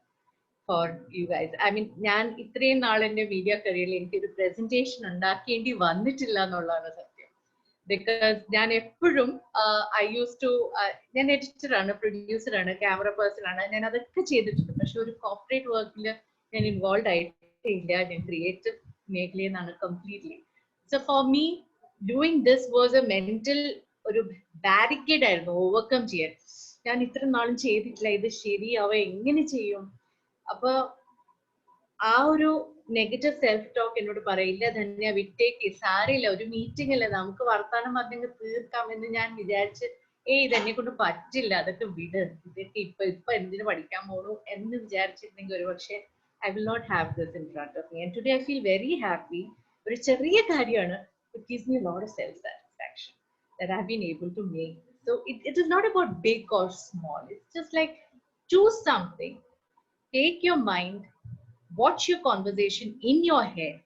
for you guys. I mean, ഞാൻ ഇത്രയും നാൾ എന്റെ മീഡിയ കരിയറിൽ എനിക്കൊരു presentation ഉണ്ടാക്കേണ്ടി വന്നിട്ടില്ല എന്നുള്ളതാണ് സത്യം. ബിക്കോസ് ഞാൻ എപ്പോഴും ഞാൻ എഡിറ്ററാണ്, പ്രൊഡ്യൂസറാണ്, ക്യാമറ പേഴ്സൺ ആണ്, ഞാൻ അതൊക്കെ ചെയ്തിട്ടുണ്ട്. പക്ഷെ ഒരു കോർപ്പറേറ്റ് വർക്കിൽ ഞാൻ ഇൻവോൾവ് ആയിട്ടില്ല. ഞാൻ ക്രിയേറ്റീവ് മേഖലയിൽ നിന്നാണ് completely. So for me doing this was A mental ഒരു ബാരിക്കേഡ് ആയിരുന്നു ഓവർകം ചെയ്യാൻ. ഞാൻ ഇത്ര നാളും ചെയ്തിട്ടില്ല, ഇത് ശരിയാവുക എങ്ങനെ ചെയ്യും? അപ്പൊ ആ ഒരു നെഗറ്റീവ് സെൽഫ് ടോക്ക് എന്നോട് പറയില്ല, ധന്യ വിട്ടേക്ക്, സാരില്ല, ഒരു മീറ്റിംഗ് അല്ലേ, നമുക്ക് വർത്താനം പറഞ്ഞെങ്കിൽ തീർക്കാമെന്ന് ഞാൻ വിചാരിച്ച് ഇതെന്നെ കൊണ്ട് പറ്റില്ല, അതൊക്കെ വിട്, ഇതൊക്കെ ഇപ്പൊ എന്തിനു പഠിക്കാൻ പോണു എന്ന് വിചാരിച്ചിരുന്നെങ്കിൽ ഒരു പക്ഷെ I will not have this in front of me. And today I feel very happy. ഒരു ചെറിയ കാര്യമാണ്, it gives me a lot of self-satisfaction that I've been able to make. So it is not about big or small. It's just like choose something, take your mind, watch your conversation in your head,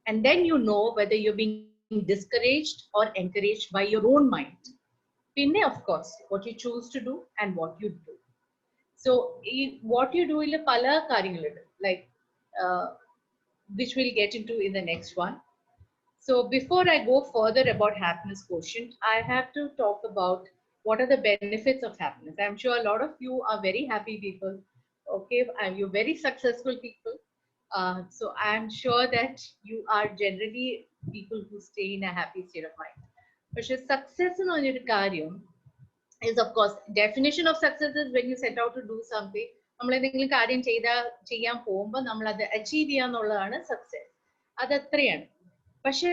and then you know whether you're being discouraged or encouraged by your own mind. Pinne, of course, what you choose to do and what you do. So what you do illa pala karyangalundu, like which we'll get into in the next one. So before I go further about happiness quotient, I have to talk about what are the benefits of happiness. I'm sure a lot of you are very happy people. Okay, you're very successful people. So I'm sure that you are generally people who stay in a happy state of mind. But success in oru karyam is, of course, definition of success is when you set out to do something. നമ്മൾ എന്തെങ്കിലും കാര്യം ചെയ്യാൻ പോകുമ്പോൾ നമ്മൾ അത് achieve ചെയ്യാന്നുള്ളതാണ് success. അത് അത്രയാണ്. പക്ഷെ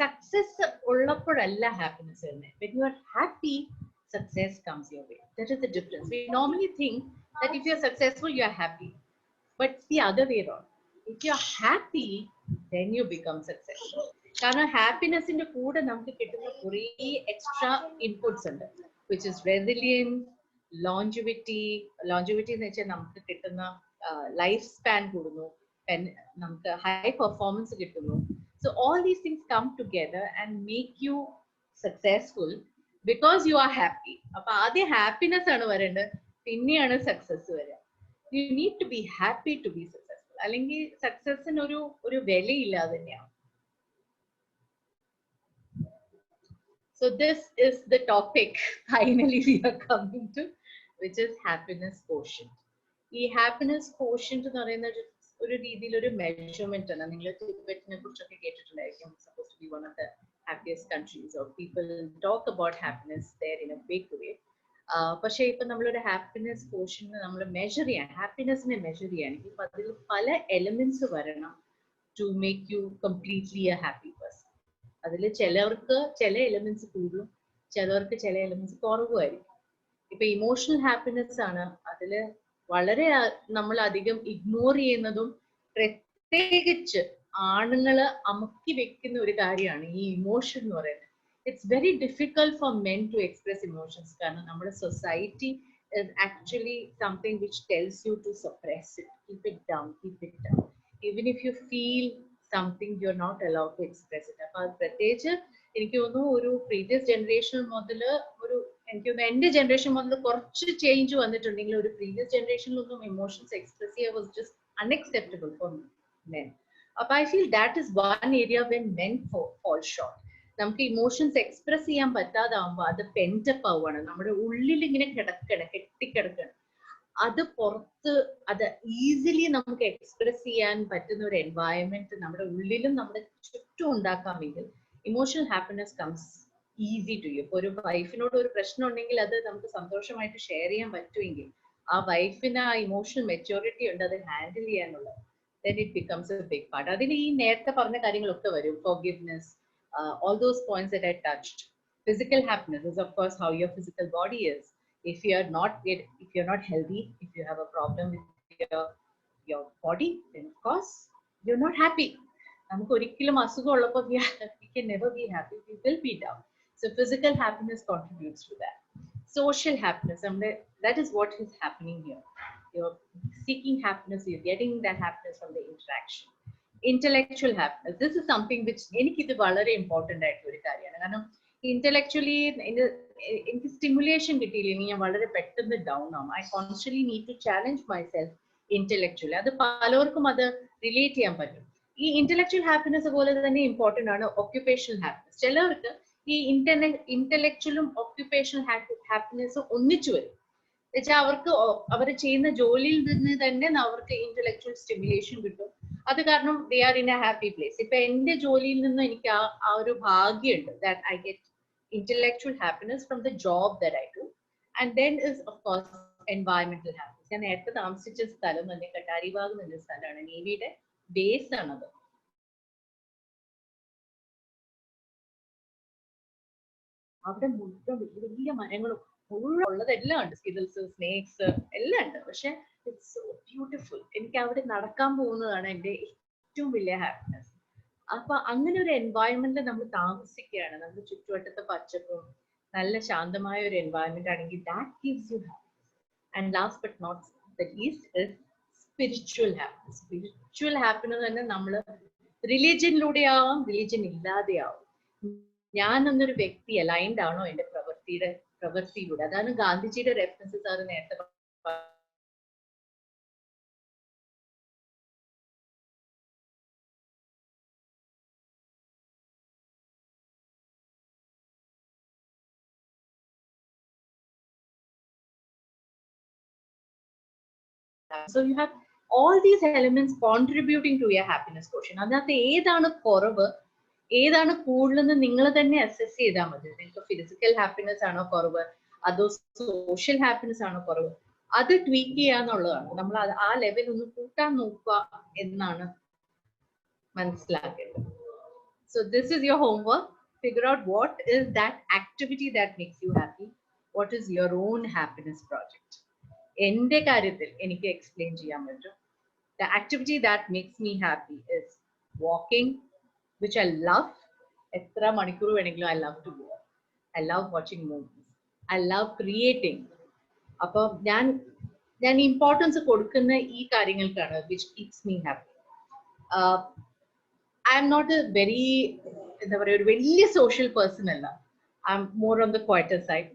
സക്സസ് ഉള്ളപ്പോഴല്ല ഹാപ്പിനെസ് വരുന്നത്. when you are happy, success comes your way. That is the difference. We normally think that if you are successful, you are happy, but it's the other way around. If you are happy, then you become successful. കാരണം ഹാപ്പിനെസിന്റെ കൂടെ നമുക്ക് കിട്ടുന്ന കുറേ extra inputs ഉണ്ട്, which is resilience, longevity എന്ന് വെച്ചാൽ നമുക്ക് കിട്ടുന്ന ലൈഫ് സ്പാൻ കൂടുന്നു, നമുക്ക് ഹൈ പെർഫോമൻസ് കിട്ടുന്നു. So all these things come together and make you successful because you are happy. അപ്പൊ ആദ്യം ഹാപ്പിനെസ് ആണ് വരേണ്ടത്, പിന്നെയാണ് സക്സസ് വരിക. You need to be happy to be successful. അല്ലെങ്കിൽ സക്സസിന് ഒരു വിലയില്ലാതെ തന്നെയാണ്. So this is the topic finally we are coming to, which is happiness quotient. ഈ happiness quotient എന്ന് പറയുന്ന ഒരു രീതിയിൽ ഒരു മെഷർമെന്റ് ആണ്. നിങ്ങൾ ടിബറ്റിനെ കുറിച്ചൊക്കെ കേട്ടിട്ടുണ്ടായിരിക്കും. Supposed to be one of the happiest countries, or people talk about happiness there in a big way. പക്ഷേ ഇപ്പൊ നമ്മളൊരു ഹാപ്പിനെസ് quotient നമ്മൾ മെഷർ ചെയ്യാൻ, ഹാപ്പിനെസ്സിനെ മെഷർ ചെയ്യാണെങ്കിൽ ഇപ്പൊ അതിൽ പല എലിമെന്റ്സ് വരണം to make you completely a happy person. അതിൽ ചിലവർക്ക് ചില എലിമെന്റ്സ് കൂടും, ചിലവർക്ക് ചില എലിമെന്റ്സ് കുറവുമായിരിക്കും. ഇപ്പൊ ഇമോഷണൽ ഹാപ്പിനെസ് ആണ് അതില് വളരെ നമ്മൾ അധികം ഇഗ്നോർ ചെയ്യുന്നതും പ്രത്യേകിച്ച് ആണുങ്ങള് അമുക്കി വെക്കുന്ന ഒരു കാര്യമാണ് ഈ ഇമോഷൻ എന്ന് പറയുന്നത്. It's very difficult for men to express emotions. കാരണം നമ്മുടെ society is actually something which tells you to suppress it, keep it down. Even if you feel something, you're not allowed to express it. അപ്പൊ അത് പ്രത്യേകിച്ച് എനിക്ക് തോന്നുന്നു ഒരു previous generation മുതൽ എനിക്ക് തോന്നുന്നു എന്റെ ജനറേഷൻ മുതൽ കുറച്ച് ചേഞ്ച് വന്നിട്ടുണ്ടെങ്കിൽ ഒരു പ്രീവിയസ് ജനറേഷനിലൊന്നും ഇമോഷൻസ് എക്സ്പ്രസ് ചെയ്യുക was just unacceptable for men. അപ്പൊ I feel that is one area when men fall short. നമുക്ക് ഇമോഷൻസ് എക്സ്പ്രസ് ചെയ്യാൻ പറ്റാതാവുമ്പോൾ അത് പെൻറ്റപ്പ് ആവുകയാണ്, നമ്മുടെ ഉള്ളിൽ ഇങ്ങനെ കെട്ടിക്കിടക്കണം. അത് പുറത്ത് അത് ഈസിലി നമുക്ക് എക്സ്പ്രസ് ചെയ്യാൻ പറ്റുന്ന ഒരു എൻവയൺമെന്റ് നമ്മുടെ ഉള്ളിലും നമ്മുടെ ചുറ്റും ഉണ്ടാക്കാമെങ്കിൽ emotional happiness comes easy to you. ഇപ്പൊ ഒരു വൈഫിനോട് ഒരു പ്രശ്നം ഉണ്ടെങ്കിൽ അത് നമുക്ക് സന്തോഷമായിട്ട് ഷെയർ ചെയ്യാൻ പറ്റുമെങ്കിൽ ആ വൈഫിന് ആ ഇമോഷണൽ മെച്യൂരിറ്റി ഉണ്ട് അത് ഹാൻഡിൽ ചെയ്യാനുള്ളത്. then it becomes a big part. അതിൽ ഈ നേരത്തെ പറഞ്ഞ കാര്യങ്ങളൊക്കെ വരും. forgiveness, all those points that I touched. Physical happiness is of course how your physical body is. If you're not healthy, if you have a problem with your body, then of course you're not happy. നമുക്ക് ഒരിക്കലും അസുഖം ഉള്ളപ്പോൾ we can never be happy, we will be down. So physical happiness contributes to that. Social happiness, that is what is happening here. You're seeking happiness, you're getting that happiness from the interaction. Intellectual happiness, this is something which എനിക്കിത് വളരെ important ആയിട്ടുള്ള ഒരു കാര്യമാണ്. കാരണം intellectually എനിക്ക് stimulation കിട്ടിയില്ലെങ്കിൽ ഞാൻ വളരെ പെട്ടെന്ന് ഡൗൺ ആവും. I constantly need to challenge myself intellectually. അത് പലർക്കും അത് റിലേറ്റ് ചെയ്യാൻ പറ്റും. ഈ ഇന്റലക്ച്വൽ ഹാപ്പിനെസ് പോലെ തന്നെ ഇമ്പോർട്ടൻ്റ് ആണ് ഒക്യുപ്പേഷണൽ ഹാപ്പിനെസ്. ചിലവർക്ക് ഈ ഇന്റലക്ച്വലും ഒക്യുപ്പേഷണൽ ഹാപ്പിനെസ്സും ഒന്നിച്ചു വരും. എന്നുവെച്ചാൽ അവർക്ക് അവർ ചെയ്യുന്ന ജോലിയിൽ നിന്ന് തന്നെ അവർക്ക് ഇന്റലക്ച്വൽ സ്റ്റിമുലേഷൻ കിട്ടും. അത് കാരണം they are in a happy place. ഇപ്പൊ എന്റെ ജോലിയിൽ നിന്ന് എനിക്ക് ആ ഒരു ഭാഗ്യമുണ്ട്. That I get intellectual happiness from the job that I do. And then is of course environmental happiness. ഞാൻ നേരത്തെ താമസിച്ച സ്ഥലം തന്നെ കട്ടാരിബാഗ് എന്ന സ്ഥലമാണ്, നേവിയുടെ ബേസ് ആണത്. അവിടെ മുഴുവൻ വലിയ വലിയ മരങ്ങളും മുഴുവൻ ഉള്ളതെല്ലാം ഉണ്ട്, സ്കിഡിൽസ്, സ്നേക്സ് എല്ലാം ഉണ്ട്. പക്ഷെ ഇറ്റ്സ് സോ ബ്യൂട്ടിഫുൾ. എനിക്ക് അവിടെ നടക്കാൻ പോകുന്നതാണ് എൻ്റെ ഏറ്റവും വലിയ ഹാപ്പിനെസ്. അപ്പൊ അങ്ങനെ ഒരു എൻവയൺമെന്റിൽ നമ്മൾ താമസിക്കുകയാണ്, നമ്മുടെ ചുറ്റുവട്ടത്തെ പച്ചപ്പും നല്ല ശാന്തമായ ഒരു എൻവയൺമെന്റ് ആണെങ്കിൽ that gives you happiness. And last but not the least is spiritual happiness. Spiritual happiness തന്നെ നമ്മൾ റിലീജിയനിലൂടെ ആവാം, റിലീജിയൻ ഇല്ലാതെ ആവും. ഞാൻ എന്നൊരു വ്യക്തി അലൈൻഡ് ആണോ എന്റെ പ്രവൃത്തിയിലൂടെ? അതാണ് ഗാന്ധിജിയുടെ റെഫറൻസ് സാറ് നേരത്തെ So you have all these elements contributing to your happiness quotient. അതിനകത്ത് ഏതാണ് കുറവ് ഏതാണ് കൂടുതലെന്ന് നിങ്ങൾ തന്നെ അസസ് ചെയ്താൽ മതി. നിങ്ങൾക്ക് ഫിസിക്കൽ ഹാപ്പിനെസ് ആണോ കുറവ്, അതോ സോഷ്യൽ ഹാപ്പിനെസ് ആണോ കുറവ്, അത് ട്വീക്ക് ചെയ്യാന്നുള്ളതാണ്. നമ്മൾ ആ ലെവൽ ഒന്ന് കൂട്ടാൻ നോക്കുക എന്നാണ് മനസ്സിലാക്കേണ്ടത്. So this is your homework. Figure out what is that activity that makes you happy. What is your own happiness project? എന്റെ കാര്യത്തിൽ എനിക്ക് എക്സ്പ്ലെയിൻ ചെയ്യാൻ പറ്റും. The activity that makes me happy is walking, which I love. എത്ര മണിക്കൂർ വേണമെങ്കിലും I love to walk. I love watching movies. I love creating. അപ്പൊ ഞാൻ ഇമ്പോർട്ടൻസ് കൊടുക്കുന്ന ഈ കാര്യങ്ങൾക്കാണ്, which keeps me happy. I M not a very, എന്താ പറയുക, ഒരു വലിയ സോഷ്യൽ പേഴ്സൺ അല്ല. I am more on the quieter side.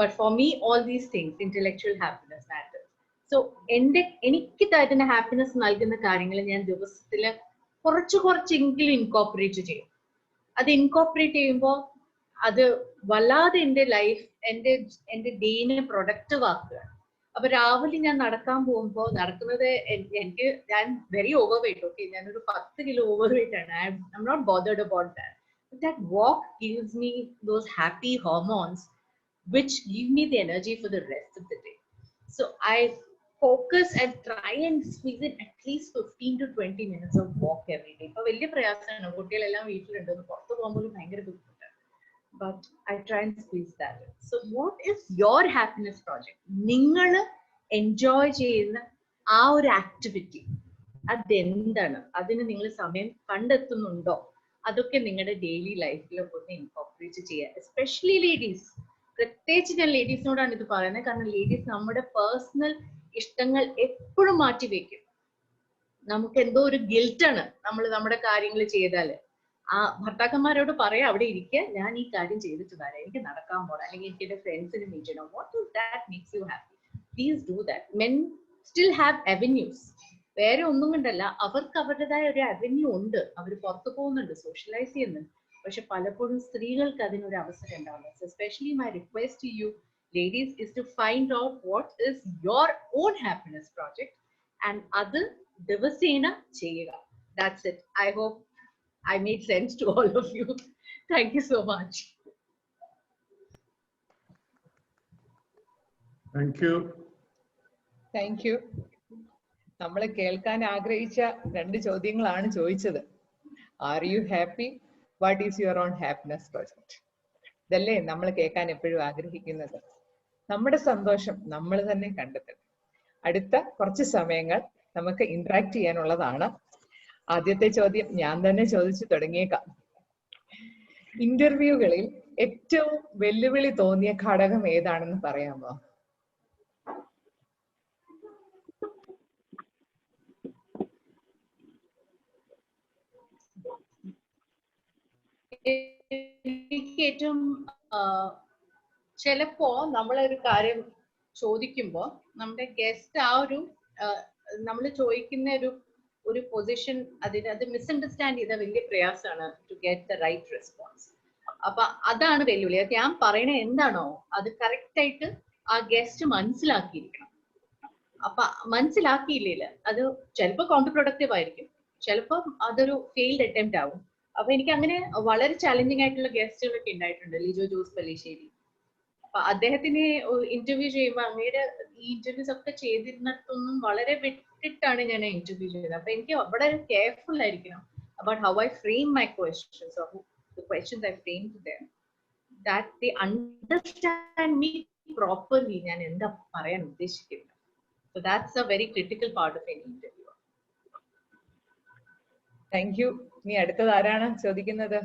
But for me all these things, intellectual happiness matters. So എനിക്ക് തരുന്ന ഹാപ്പിനെസ് നൽകുന്ന കാര്യങ്ങൾ ഞാൻ ദിവസത്തിൽ കുറച്ചെങ്കിലും ഇൻകോപ്പറേറ്റ് ചെയ്യും. അത് ഇൻകോപ്പറേറ്റ് ചെയ്യുമ്പോൾ അത് വല്ലാതെ എൻ്റെ ലൈഫ്, എൻ്റെ ഡേനെ പ്രൊഡക്റ്റീവ് ആക്കുക. അപ്പൊ രാവിലെ ഞാൻ നടക്കാൻ പോകുമ്പോൾ നടക്കുന്നത്, ഞാൻ വെരി ഓവർ വെയിറ്റ്, ഓക്കെ, ഞാനൊരു 10 കിലോ ഓവർ വെയിറ്റ് ആണ്. I M not bothered about that. That walk gives me those happy hormones which give me the energy for the rest of the day. So I focus and try and squeeze in at least 15 to 20 minutes of walk every day. ഇപ്പൊ വലിയ പ്രയാസമാണ്, കുട്ടികളെല്ലാം വീട്ടിലുണ്ട്, പുറത്ത് പോകുമ്പോൾ ഭയങ്കര ബുദ്ധിമുട്ടാണ്. But I try and squeeze that in. So what is your happiness project? നിങ്ങൾ എൻജോയ് ചെയ്യുന്ന ആ ഒരു ആക്ടിവിറ്റി അതെന്താണ്? അതിന് നിങ്ങൾ സമയം കണ്ടെത്തുന്നുണ്ടോ? അതൊക്കെ നിങ്ങളുടെ ഡെയിലി ലൈഫിൽ ഒന്ന് ഇൻകോപ്പറേറ്റ് ചെയ്യുക. Especially ladies. പ്രത്യേകിച്ച് ഞാൻ ലേഡീസിനോടാണ് ഇത് പറയുന്നത്. കാരണം ലേഡീസ് നമ്മുടെ പേഴ്സണൽ ഇഷ്ടങ്ങൾ എപ്പോഴും മാറ്റി വെക്കും. നമുക്ക് എന്തോ ഒരു ഗിൽറ്റാണ് നമ്മൾ നമ്മുടെ കാര്യങ്ങൾ ചെയ്താല്. ആ ഭർത്താക്കന്മാരോട് പറയാം, അവിടെ ഇരിക്കുക, ഞാൻ ഈ കാര്യം ചെയ്തിട്ട് വരാം, എനിക്ക് നടക്കാൻ പോകണം, അല്ലെങ്കിൽ എനിക്ക് എന്റെ ഫ്രണ്ട്സിന് മീറ്റ് ചെയ്യണം. What is that makes you happy? Please do that. Men still have avenues. വേറെ ഒന്നും കൊണ്ടല്ല, അവർക്ക് അവരുടേതായ ഒരു അവന്യൂ ഉണ്ട്. അവർ പുറത്തു പോകുന്നുണ്ട്, സോഷ്യലൈസ് ചെയ്യുന്നുണ്ട്. പക്ഷെ പലപ്പോഴും സ്ത്രീകൾക്ക് അതിനൊരു അവസരം ഉണ്ടാവില്ല. Especially my request to you ladies is to find out what is your own happiness project and അത് ദിവസേന ചെയ്യുക. That's it. I hope I made sense to all of you. Thank you so much. Thank you. Thank you. നമ്മൾ കേൾക്കാൻ ആഗ്രഹിച്ച 2 ചോദ്യങ്ങളാണ് ചോദിച്ചത്. Are you happy? What is your own happiness project? ഇതല്ലേ നമ്മൾ കേൾക്കാൻ എപ്പോഴും ആഗ്രഹിക്കുന്നത്. നമ്മുടെ സന്തോഷം നമ്മൾ തന്നെ കണ്ടെത്തണം. അടുത്ത കുറച്ച് സമയങ്ങൾ നമുക്ക് ഇന്ററാക്ട് ചെയ്യാനുള്ളതാണ്. ആദ്യത്തെ ചോദ്യം ഞാൻ തന്നെ ചോദിച്ചു തുടങ്ങിയേക്കാം. ഇന്റർവ്യൂകളിൽ ഏറ്റവും വെല്ലുവിളി തോന്നിയ ഘടകം ഏതാണെന്ന് പറയാമോ? എനിക്ക് ഏറ്റവും ചിലപ്പോ നമ്മളൊരു കാര്യം ചോദിക്കുമ്പോ നമ്മുടെ ഗസ്റ്റ് ആ ഒരു നമ്മൾ ചോദിക്കുന്ന ഒരു പൊസിഷൻ അത് മിസ്അണ്ടർസ്റ്റാൻഡ് ചെയ്ത വലിയ പ്രയാസമാണ് to get the right response. അപ്പൊ അതാണ് വെല്ലുവിളി. അത് ഞാൻ പറയണ എന്താണോ അത് കറക്റ്റ് ആയിട്ട് ആ ഗസ്റ്റ് മനസ്സിലാക്കിയിരിക്കണം. അപ്പൊ മനസ്സിലാക്കിയില്ലേ അത് ചിലപ്പോൾ കൗണ്ടർ പ്രൊഡക്റ്റീവ് ആയിരിക്കും, ചിലപ്പോൾ അതൊരു ഫെയിൽഡ് അറ്റംപ്റ്റ് ആവും. അപ്പൊ എനിക്ക് അങ്ങനെ വളരെ ചാലഞ്ചിങ് ആയിട്ടുള്ള ഗസ്റ്റുകളൊക്കെ ഉണ്ടായിട്ടുണ്ട്. ലിജോ ജോസ് പല്ലിശ്ശേരി. അപ്പൊ അദ്ദേഹത്തിന് ഇന്റർവ്യൂ ചെയ്യുമ്പോൾ അങ്ങയുടെ ഈ ഇന്റർവ്യൂസ് ഒക്കെ ചെയ്തിരുന്നിടത്തൊന്നും വളരെ വിട്ടിട്ടാണ് ഞാൻ ഇന്റർവ്യൂ ചെയ്തത്. അപ്പൊ എനിക്ക് വളരെ കെയർഫുൾ ആയിരിക്കണം about how I frame my questions or the questions I frame to them, that they understand me properly. ഞാൻ എന്താ പറയാൻ ഉദ്ദേശിക്കുന്നത്. So that's a very critical part of any interview. Thank you. ഇനി അടുത്തത് ആരാണ് ചോദിക്കുന്നത്?